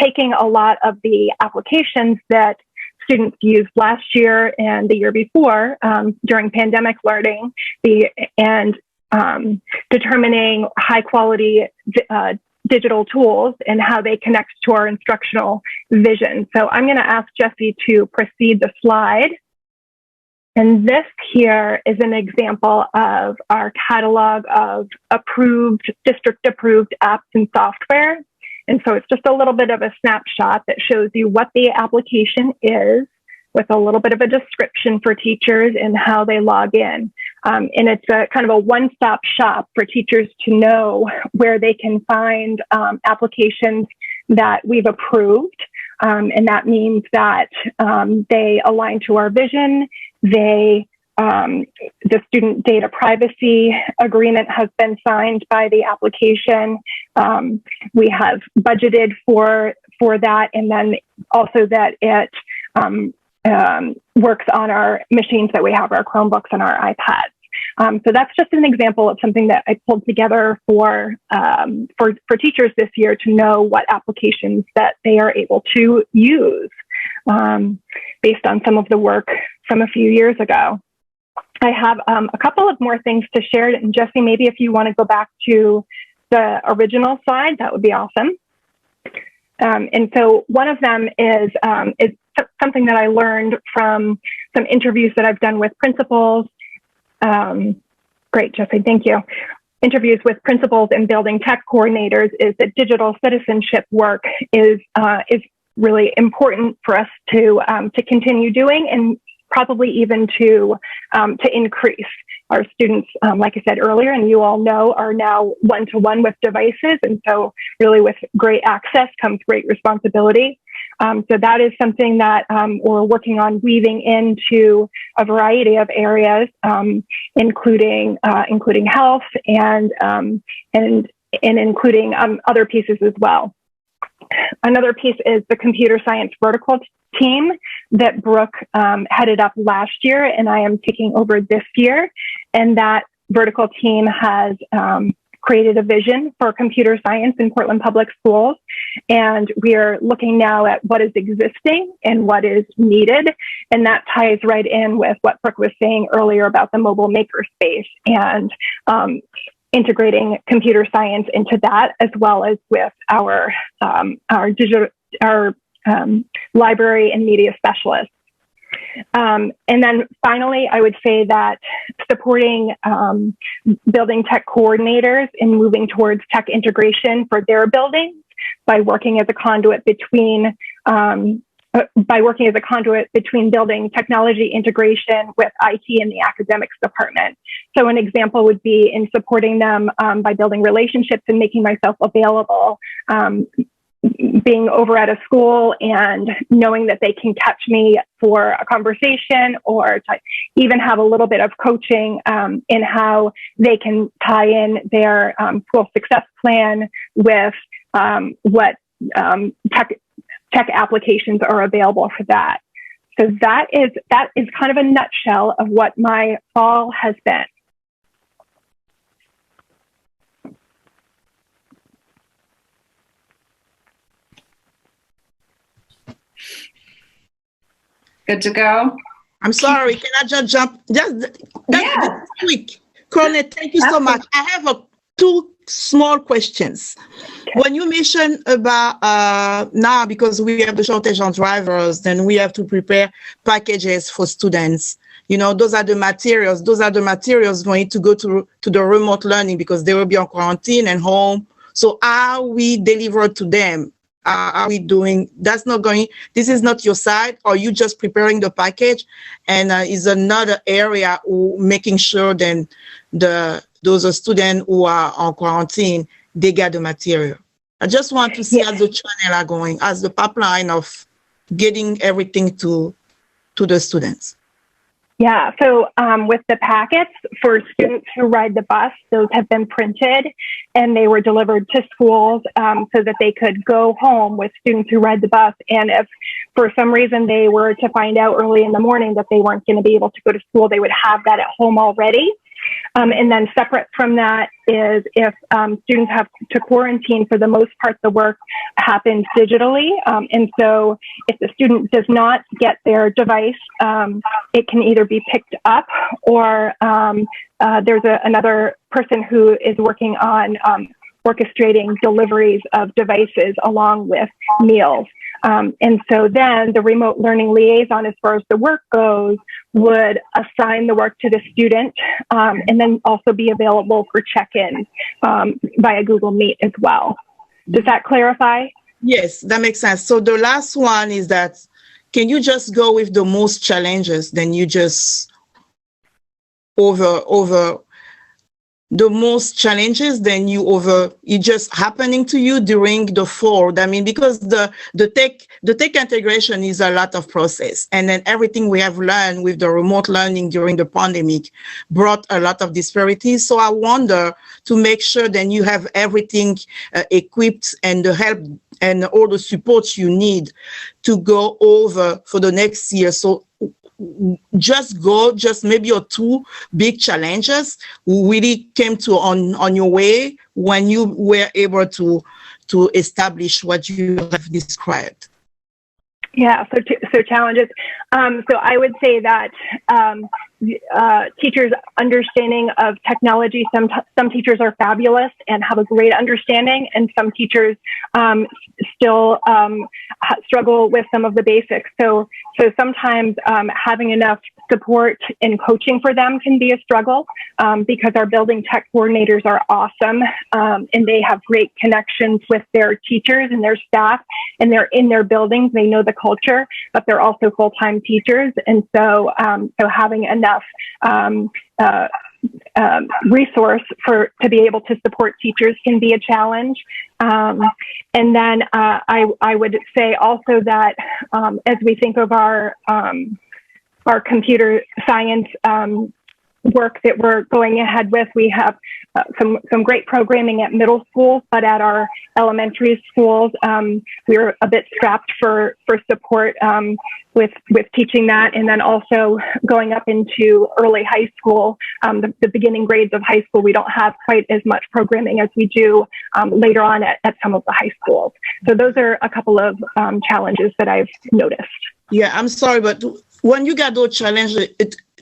taking a lot of the applications that students used last year and the year before during pandemic learning and determining high quality digital tools and how they connect to our instructional vision. So I'm going to ask Jesse to proceed the slide. And this here is an example of our catalog of district-approved apps and software. And so it's just a little bit of a snapshot that shows you what the application is, with a little bit of a description for teachers and how they log in. And it's a kind of a one-stop shop for teachers to know where they can find applications that we've approved. And that means that they align to our vision. The student data privacy agreement has been signed by the application. We have budgeted for that, and then also that it works on our machines that we have, our Chromebooks and our iPads. So that's just an example of something that I pulled together for teachers this year to know what applications that they are able to use based on some of the work from a few years ago. I have a couple of more things to share. And Jesse, maybe if you want to go back to the original slide, that would be awesome. And so one of them is something that I learned from some interviews that I've done with principals. Great, Jesse, thank you. Interviews with principals and building tech coordinators is that digital citizenship work is really important for us to continue doing, and probably even to increase. Our students, like I said earlier, and you all know, are now one-to-one with devices. And so really with great access comes great responsibility. So that is something that we're working on weaving into a variety of areas, including health and including other pieces as well. Another piece is the computer science vertical team that Brooke headed up last year, and I am taking over this year. And that vertical team has created a vision for computer science in Portland Public Schools. And we are looking now at what is existing and what is needed. And that ties right in with what Brooke was saying earlier about the mobile makerspace and integrating computer science into that, as well as with our library and media specialists. And then finally, I would say that supporting building tech coordinators in moving towards tech integration for their buildings by working as a conduit between building technology integration with IT and the academics department. So an example would be in supporting them by building relationships and making myself available, being over at a school and knowing that they can catch me for a conversation, or to even have a little bit of coaching in how they can tie in their school success plan with what tech applications are available for that. So that is kind of a nutshell of what my fall has been. Good to go? I'm sorry, can I just jump? That's quick. Cornet, thank you so much. I have two small questions. Okay. When you mentioned about now, because we have the shortage on drivers, then we have to prepare packages for students. You know, those are the materials. Those are the materials going to go to the remote learning because they will be on quarantine and home. So are we delivered to them? Are we doing, this is not your side, or you just preparing the package, and is another area making sure then those students who are on quarantine, they get the material. I just want to see how the channel are going, as the pipeline of getting everything to the students. Yeah, so with the packets for students who ride the bus, those have been printed and they were delivered to schools so that they could go home with students who ride the bus. And if for some reason they were to find out early in the morning that they weren't going to be able to go to school, they would have that at home already. And then separate from that is if students have to quarantine, for the most part, the work happens digitally. And so if the student does not get their device, it can either be picked up, or there's another person who is working on orchestrating deliveries of devices along with meals. And so then the remote learning liaison, as far as the work goes, would assign the work to the student and then also be available for check-in via Google Meet as well. Does that clarify? Yes, that makes sense. So the last one is that, can you just go with the most challenges, then you just over the most challenges, then it just happening to you during the fall. I mean, because the tech integration is a lot of process, and then everything we have learned with the remote learning during the pandemic brought a lot of disparities. So I wonder to make sure then you have everything equipped and the help and all the support you need to go over for the next year. So just maybe or two big challenges really came to on your way when you were able to establish what you have described. Yeah, so challenges. So I would say that teachers' understanding of technology, some teachers are fabulous and have a great understanding, and some teachers still struggle with some of the basics. So sometimes having enough support and coaching for them can be a struggle because our building tech coordinators are awesome and they have great connections with their teachers and their staff, and they're in their buildings. They know the culture, but they're also full-time teachers. And so having enough resource to be able to support teachers can be a challenge. And then I would say also that as we think of our computer science work that we're going ahead with, we have some great programming at middle schools, but at our elementary schools, we're a bit strapped for support with teaching that. And then also going up into early high school, the beginning grades of high school, we don't have quite as much programming as we do later on at some of the high schools. So those are a couple of challenges that I've noticed. Yeah, I'm sorry, but when you got those challenges,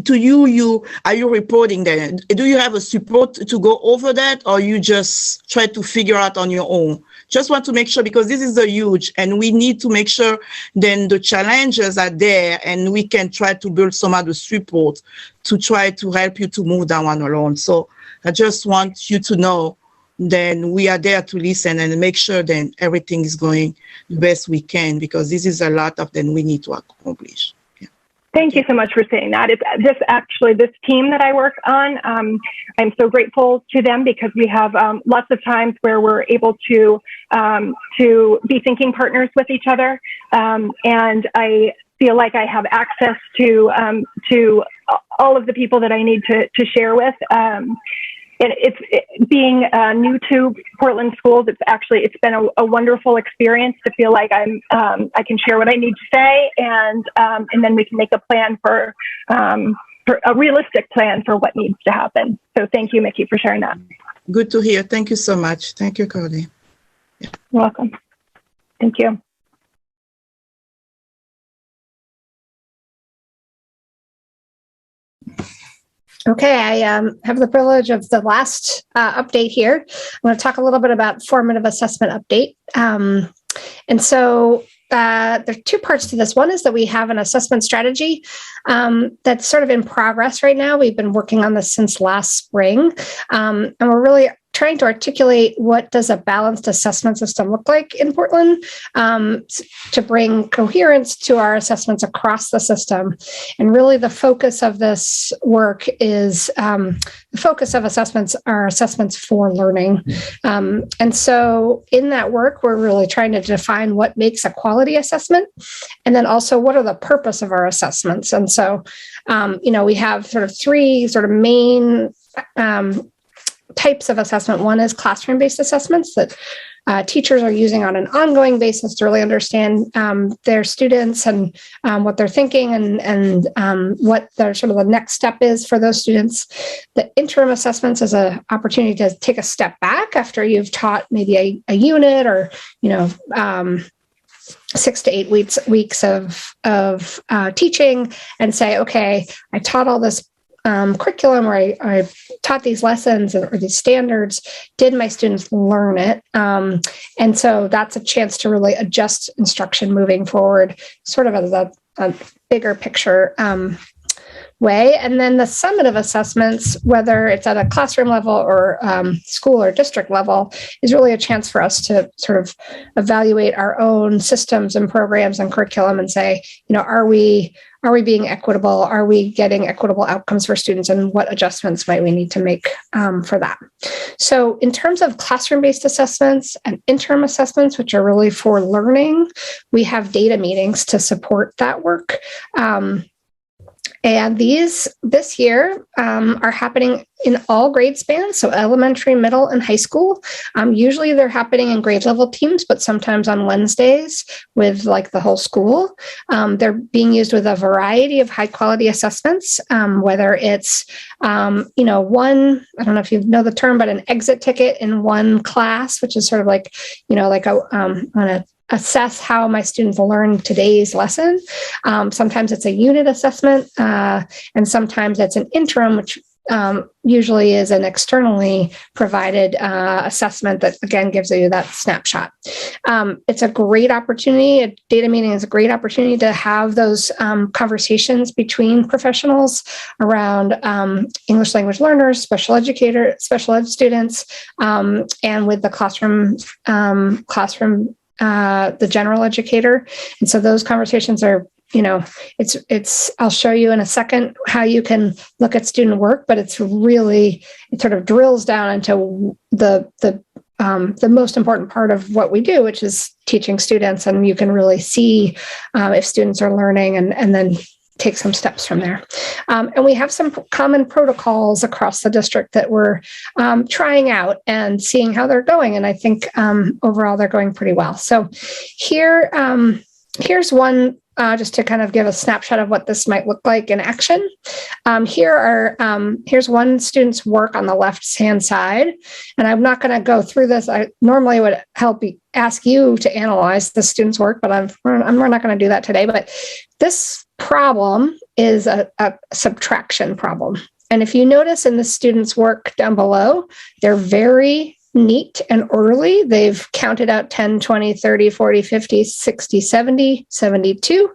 are you reporting that? Do you have a support to go over that, or you just try to figure out on your own? Just want to make sure, because this is a huge, and we need to make sure then the challenges are there, and we can try to build some other support to try to help you to move that one along. So I just want you to know then we are there to listen and make sure then everything is going the best we can, because this is a lot of then we need to accomplish. Yeah. Thank you so much for saying that. It's this team that I work on. I'm so grateful to them because we have lots of times where we're able to be thinking partners with each other. And I feel like I have access to all of the people that I need to share with. And being new to Portland schools, it's been a wonderful experience to feel like I can share what I need to say, and then we can make a plan for a realistic plan for what needs to happen. So thank you, Mickey, for sharing that. Good to hear. Thank you so much. Thank you, Cody. Yeah. You're welcome. Thank you. Okay, I have the privilege of the last update here. I'm going to talk a little bit about formative assessment update. And so there are two parts to this. One is that we have an assessment strategy that's sort of in progress right now. We've been working on this since last spring, and we're really trying to articulate what does a balanced assessment system look like in Portland to bring coherence to our assessments across the system. And really the focus of this work is the focus of assessments are assessments for learning. And so in that work, we're really trying to define what makes a quality assessment, and then also what are the purpose of our assessments. And so, we have sort of three sort of main types of assessment. One is classroom-based assessments that teachers are using on an ongoing basis to really understand their students and what they're thinking and what their sort of the next step is for those students. The interim assessments is an opportunity to take a step back after you've taught maybe a unit or 6 to 8 weeks of teaching and say, okay, I taught all this curriculum where I taught these lessons or these standards. Did my students learn it? And so that's a chance to really adjust instruction moving forward, sort of as a bigger picture way. And then the summative assessments, whether it's at a classroom level or school or district level, is really a chance for us to sort of evaluate our own systems and programs and curriculum and say, are we being equitable? Are we getting equitable outcomes for students? And what adjustments might we need to make for that? So in terms of classroom-based assessments and interim assessments, which are really for learning, we have data meetings to support that work. And these this year are happening in all grade spans, so elementary, middle, and high school. Usually they're happening in grade level teams, but sometimes on Wednesdays with like the whole school. They're being used with a variety of high quality assessments, whether it's, one, I don't know if you know the term, but an exit ticket in one class, which is sort of like, on a assess how my students learn today's lesson. Sometimes it's a unit assessment, and sometimes it's an interim, which usually is an externally provided assessment that, again, gives you that snapshot. It's a great opportunity. A data meeting is a great opportunity to have those conversations between professionals around English language learners, special ed students, and with the classroom, the general educator. And so those conversations are, I'll show you in a second how you can look at student work, but it sort of drills down into the most important part of what we do, which is teaching students. And you can really see if students are learning and then take some steps from there. And we have some common protocols across the district that we're trying out and seeing how they're going. And I think overall they're going pretty well. So here's one just to kind of give a snapshot of what this might look like in action. Here's one student's work on the left-hand side. And I'm not going to go through this. I normally would ask you to analyze the student's work, but we're not going to do that today. But this problem is a subtraction problem. And if you notice in the student's work down below, they're very neat and orderly. They've counted out 10, 20, 30, 40, 50, 60, 70, 72.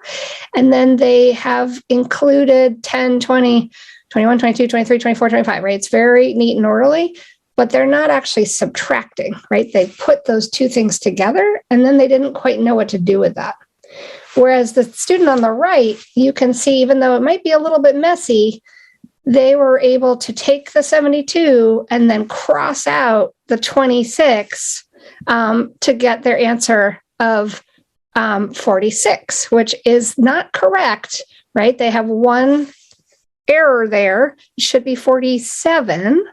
And then they have included 10, 20, 21, 22, 23, 24, 25, right? It's very neat and orderly, but they're not actually subtracting, right? They put those two things together and then they didn't quite know what to do with that. Whereas the student on the right, you can see, even though it might be a little bit messy, they were able to take the 72 and then cross out the 26 to get their answer of 46, which is not correct, right? They have one error there. It should be 47.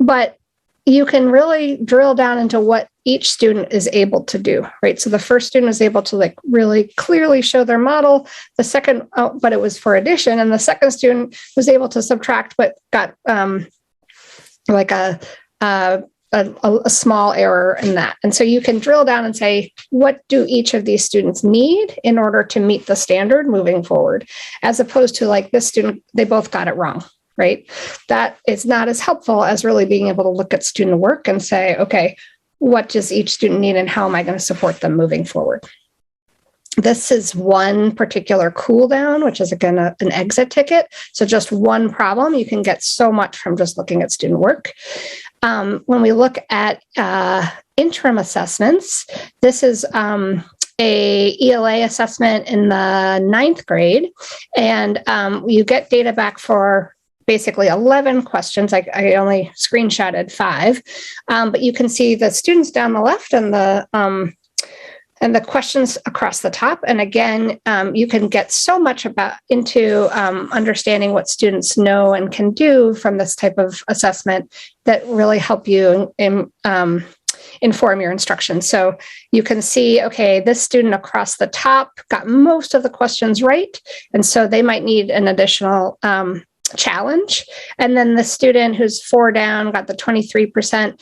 But you can really drill down into what each student is able to do, right? So the first student is able to really clearly show their model. The second, but it was for addition, and the second student was able to subtract, but got a small error in that. And so you can drill down and say, what do each of these students need in order to meet the standard moving forward, as opposed to this student, they both got it wrong. Right? That is not as helpful as really being able to look at student work and say, okay, what does each student need and how am I going to support them moving forward? This is one particular cool down, which is again an exit ticket. So just one problem, you can get so much from just looking at student work. When we look at interim assessments, this is a ELA assessment in the 9th grade, and you get data back for basically 11 questions. I only screenshotted 5, but you can see the students down the left and the questions across the top. And again, you can get so much into understanding what students know and can do from this type of assessment that really help you inform your instruction. So you can see, okay, this student across the top got most of the questions right, and so they might need an additional challenge. And then the student who's 4 down got the 23%.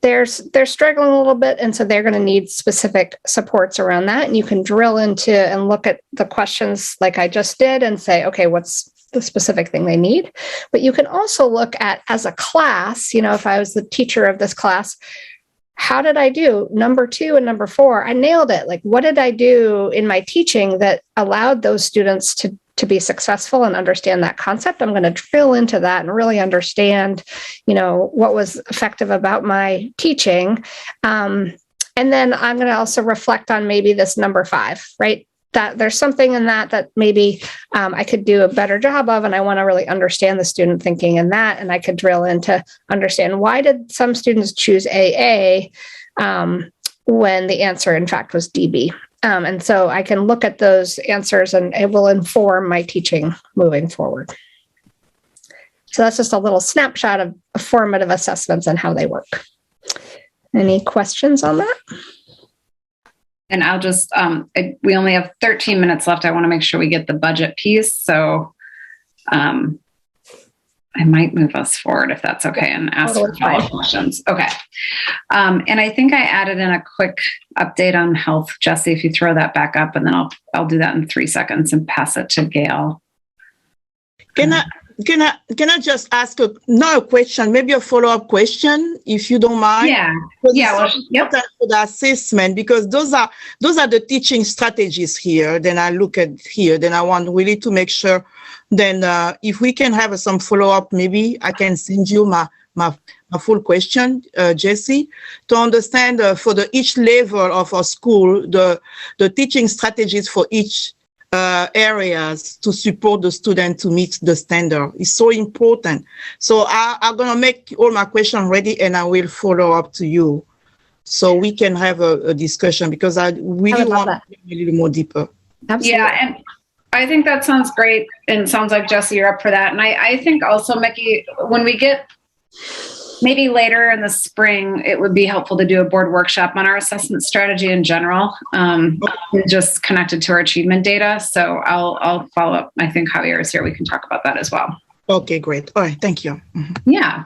They're struggling a little bit, and so they're going to need specific supports around that. And you can drill into and look at the questions like I just did and say, okay, what's the specific thing they need? But you can also look at, as a class, if I was the teacher of this class, how did I do? Number 2 and number 4, I nailed it. What did I do in my teaching that allowed those students to to be successful and understand that concept. I'm going to drill into that and really understand, what was effective about my teaching. And then I'm going to also reflect on maybe this number 5, right? That there's something in that maybe I could do a better job of, and I want to really understand the student thinking in that, and I could drill into understand why did some students choose AA when the answer in fact was DB. And so I can look at those answers and it will inform my teaching moving forward. So that's just a little snapshot of formative assessments and how they work. Any questions on that? And I'll just, we only have 13 minutes left. I want to make sure we get the budget piece. So I might move us forward if that's okay and ask for follow-up questions. Okay. And I think I added in a quick update on health. Jesse, if you throw that back up, and then I'll do that in 3 seconds and pass it to Gail. Can I just ask not a question, maybe a follow-up question, if you don't mind? Yeah. Well, yep. For the assessment, because those are the teaching strategies here. Then I look at here. Then I want really to make sure. Then if we can have some follow-up, maybe I can send you my full question, Jesse, to understand for each level of our school the teaching strategies for each areas to support the student to meet the standard is so important. So I'm going to make all my questions ready and I will follow up to you so we can have a discussion, because I really want to be a little more deeper. Absolutely. Yeah, and I think that sounds great. And sounds like, Jesse, you're up for that. And I think also, Mickey, when we get maybe later in the spring, it would be helpful to do a board workshop on our assessment strategy in general, just connected to our achievement data. So I'll follow up. I think Javier is here. We can talk about that as well. Okay, great. All right, thank you. Mm-hmm. Yeah.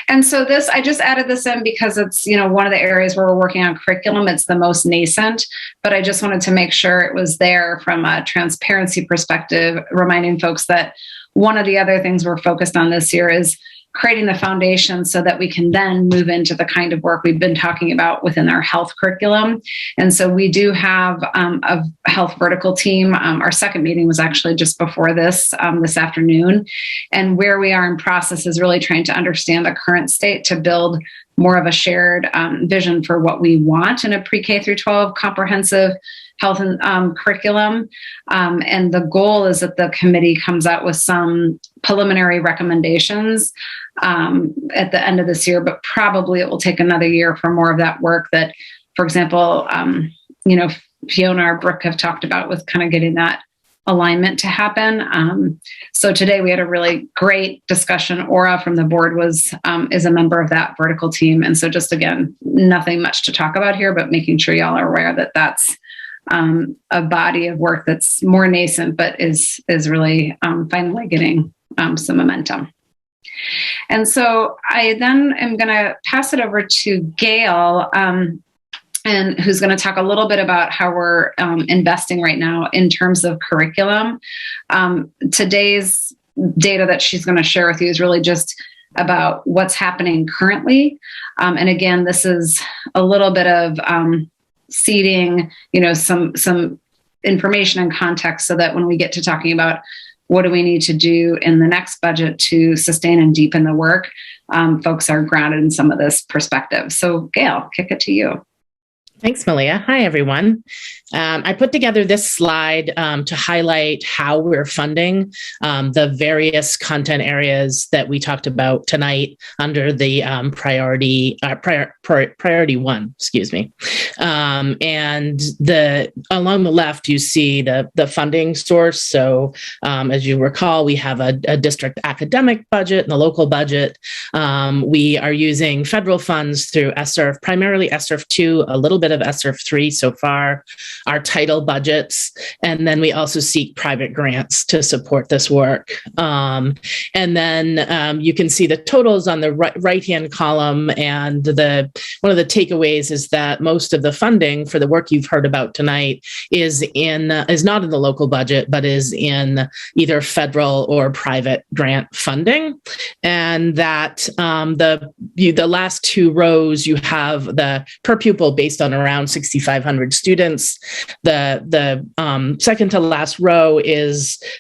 And so I just added this in because it's, one of the areas where we're working on curriculum. It's the most nascent, but I just wanted to make sure it was there from a transparency perspective, reminding folks that one of the other things we're focused on this year is creating the foundation so that we can then move into the kind of work we've been talking about within our health curriculum. And so we do have a health vertical team. Our second meeting was actually just before this afternoon. And where we are in process is really trying to understand the current state to build more of a shared vision for what we want in a pre-K through 12 comprehensive health and curriculum. And the goal is that the committee comes out with some preliminary recommendations at the end of this year, but probably it will take another year for more of that work that, for example, Fiona or Brooke have talked about with kind of getting that alignment to happen. So today we had a really great discussion. Aura from the board is a member of that vertical team. And so just, again, nothing much to talk about here, but making sure y'all are aware that that's a body of work that's more nascent, but is really finally getting some momentum. And so I then am going to pass it over to Gail, and who's going to talk a little bit about how we're investing right now in terms of curriculum. Today's data that she's going to share with you is really just about what's happening currently. And again, this is a little bit of seeding, some information and context so that when we get to talking about what do we need to do in the next budget to sustain and deepen the work, folks are grounded in some of this perspective. So Gail, kick it to you. Thanks, Malia. Hi, everyone. I put together this slide to highlight how we're funding the various content areas that we talked about tonight under the priority one, excuse me. And along the left, you see the funding source. So as you recall, we have a district academic budget and a local budget. We are using federal funds through ESSER, primarily ESSER 2, a little bit of ESSER 3 so far, our title budgets, and then we also seek private grants to support this work. And then you can see the totals on the right-hand column, and one of the takeaways is that most of the funding for the work you've heard about tonight is not in the local budget, but is in either federal or private grant funding. And that the last two rows, you have the per pupil based on and around 6,500 students. The second to last row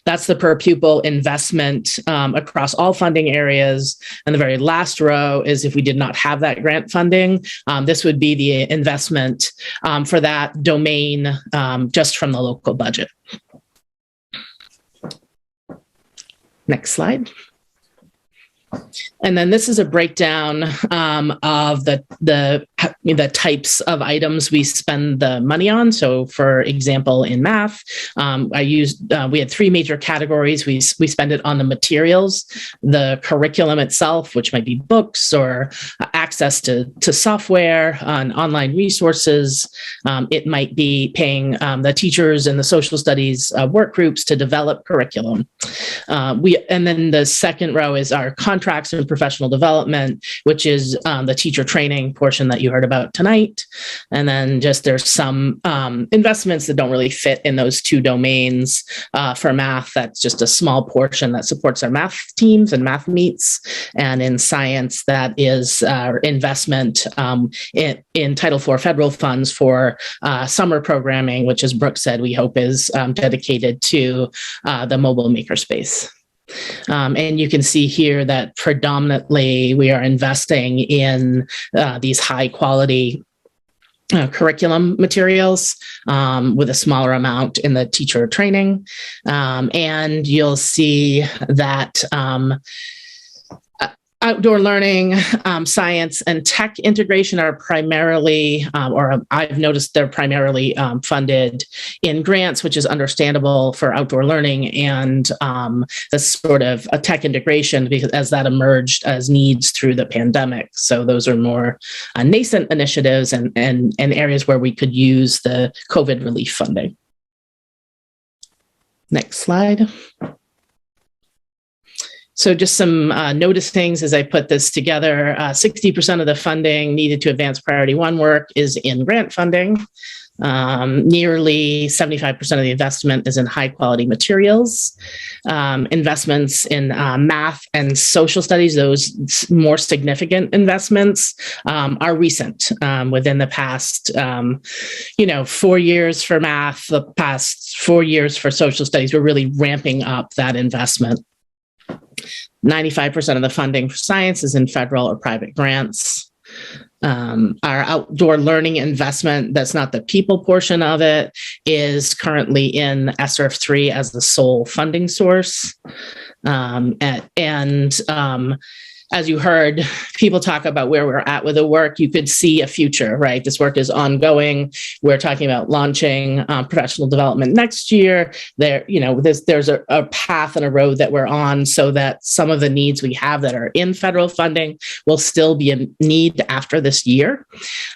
that's the per pupil investment across all funding areas. And the very last row is if we did not have that grant funding, this would be the investment for that domain just from the local budget. Next slide. And then this is a breakdown of the types of items we spend the money on. So, for example, in math, we had three major categories. We spend it on the materials, the curriculum itself, which might be books or access to software, on online resources. It might be paying the teachers in the social studies work groups to develop curriculum. And then the second row is our contracts and professional development, which is the teacher training portion that you heard about tonight. And then there's some investments that don't really fit in those two domains. For math, that's just a small portion that supports our math teams and math meets. And in science, that is our investment in Title IV federal funds for summer programming, which, as Brooke said, we hope is dedicated to the mobile makerspace. And you can see here that predominantly we are investing in these high quality curriculum materials with a smaller amount in the teacher training. And you'll see that outdoor learning, science, and tech integration are primarily, or I've noticed they're primarily funded in grants, which is understandable for outdoor learning and the sort of a tech integration, because as that emerged as needs through the pandemic. So those are more nascent initiatives and areas where we could use the COVID relief funding. Next slide. So just some notice things as I put this together. 60% of the funding needed to advance priority one work is in grant funding. Nearly 75% of the investment is in high quality materials. Investments in math and social studies, those more significant investments, are recent within the past, 4 years for math, the past 4 years for social studies. We're really ramping up that investment. 95% of the funding for science is in federal or private grants. Our outdoor learning investment, that's not the people portion of it, is currently in SRF 3 as the sole funding source. As you heard people talk about where we're at with the work, you could see a future, right? This work is ongoing. We're talking about launching professional development next year. There's a path and a road that we're on so that some of the needs we have that are in federal funding will still be a need after this year.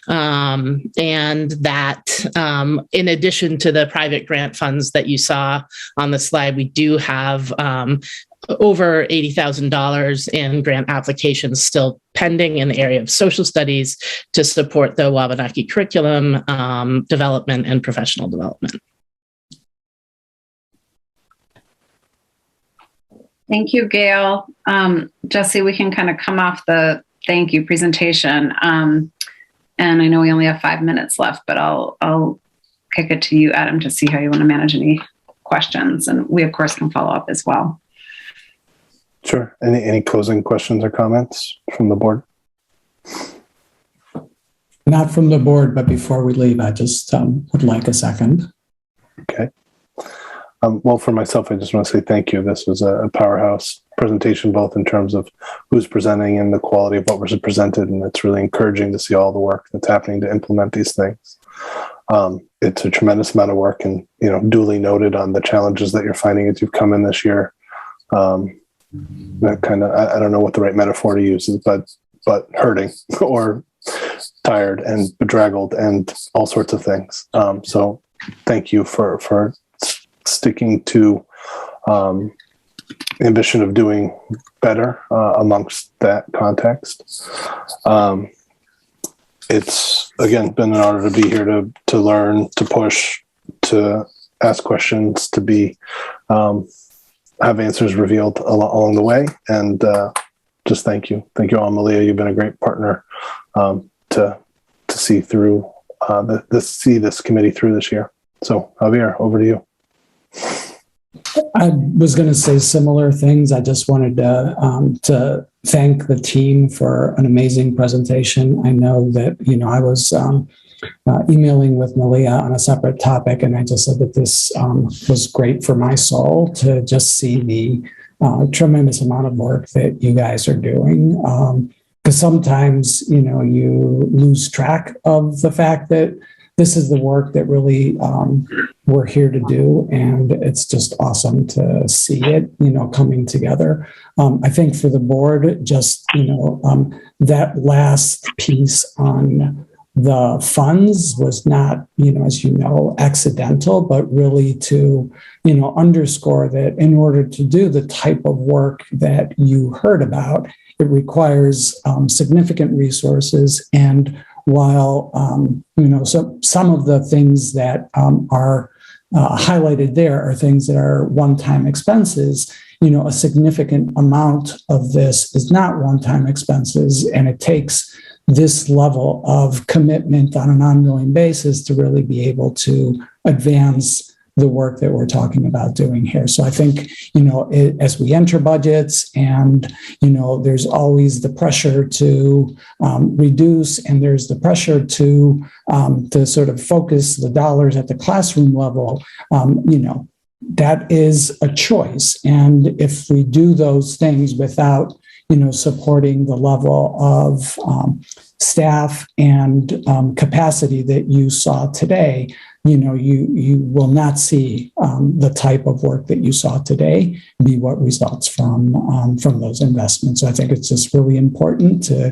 And that in addition to the private grant funds that you saw on the slide, we do have over $80,000 in grant applications still pending in the area of social studies to support the Wabanaki curriculum development and professional development. Thank you, Gail. Jesse, we can kind of come off the thank you presentation. And I know we only have 5 minutes left, but I'll kick it to you, Adam, to see how you want to manage any questions. And we, of course, can follow up as well. Sure. Any closing questions or comments from the board? Not from the board, but before we leave, I just would like a second. Okay. Well, for myself, I just want to say thank you. This was a powerhouse presentation, both in terms of who's presenting and the quality of what was presented. And it's really encouraging to see all the work that's happening to implement these things. It's a tremendous amount of work, and, duly noted on the challenges that you're finding as you've come in this year. That kind of, I don't know what the right metaphor to use is, but hurting or tired and bedraggled and all sorts of things. So thank you for sticking to ambition of doing better amongst that context. It's, again, been an honor to be here to learn, to push, to ask questions, to be have answers revealed along the way. And just thank you. Thank you all, Malia. You've been a great partner to see through see this committee through this year. So Javier, over to you. I was going to say similar things. I just wanted to thank the team for an amazing presentation. I know that, I was emailing with Malia on a separate topic, and I just said that this was great for my soul to just see the tremendous amount of work that you guys are doing. Because sometimes, you lose track of the fact that this is the work that really we're here to do. And it's just awesome to see it, coming together. I think for the board, just, that last piece on the funds was not, as accidental, but really to, underscore that in order to do the type of work that you heard about, it requires significant resources. And while, so some of the things that are highlighted there are things that are one-time expenses, a significant amount of this is not one-time expenses, and it takes this level of commitment on an ongoing basis to really be able to advance the work that we're talking about doing here. So I think, as we enter budgets and, there's always the pressure to reduce, and there's the pressure to sort of focus the dollars at the classroom level, that is a choice. And if we do those things without, supporting the level of staff and capacity that you saw today, you will not see the type of work that you saw today be what results from those investments. So I think it's just really important to,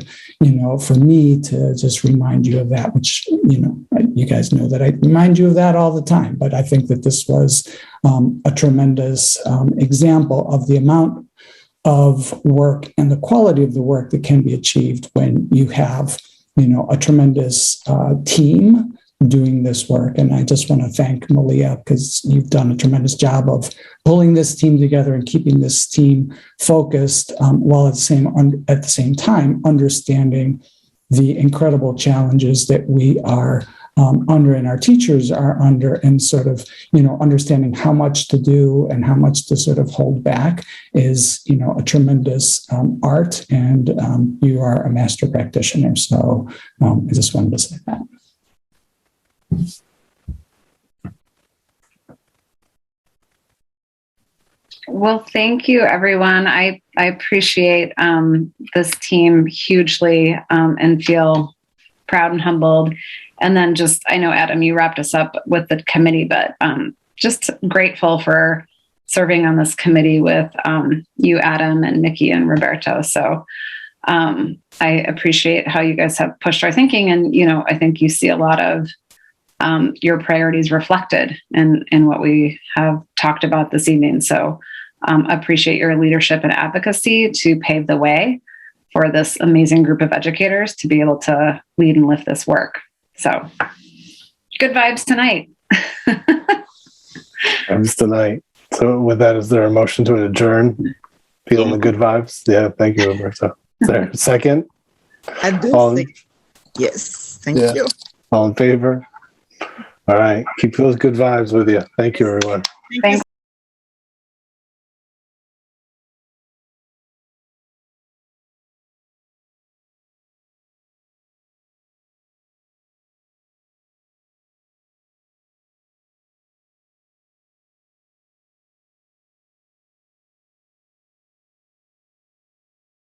for me to just remind you of that, which, you guys know that I remind you of that all the time. But I think that this was a tremendous example of the amount of work and the quality of the work that can be achieved when you have, a tremendous team doing this work. And I just want to thank Malia, because you've done a tremendous job of pulling this team together and keeping this team focused, while at the same time understanding the incredible challenges that we are under and our teachers are under, and sort of, understanding how much to do and how much to sort of hold back is, a tremendous art, and you are a master practitioner. So I just wanted to say that. Well, thank you, everyone. I appreciate this team hugely, and feel proud and humbled. And then just, I know, Adam, you wrapped us up with the committee, but just grateful for serving on this committee with you, Adam, and Nikki and Roberto. So I appreciate how you guys have pushed our thinking. And, I think you see a lot of your priorities reflected in what we have talked about this evening. So appreciate your leadership and advocacy to pave the way for this amazing group of educators to be able to lead and lift this work. So good vibes tonight. Vibes tonight. So with that, is there a motion to adjourn? Feeling the good vibes? Yeah, thank you, Roberto. Is there a second? I do think. Yes, thank you. All in favor? All right. Keep those good vibes with you. Thank you, everyone. Thank you.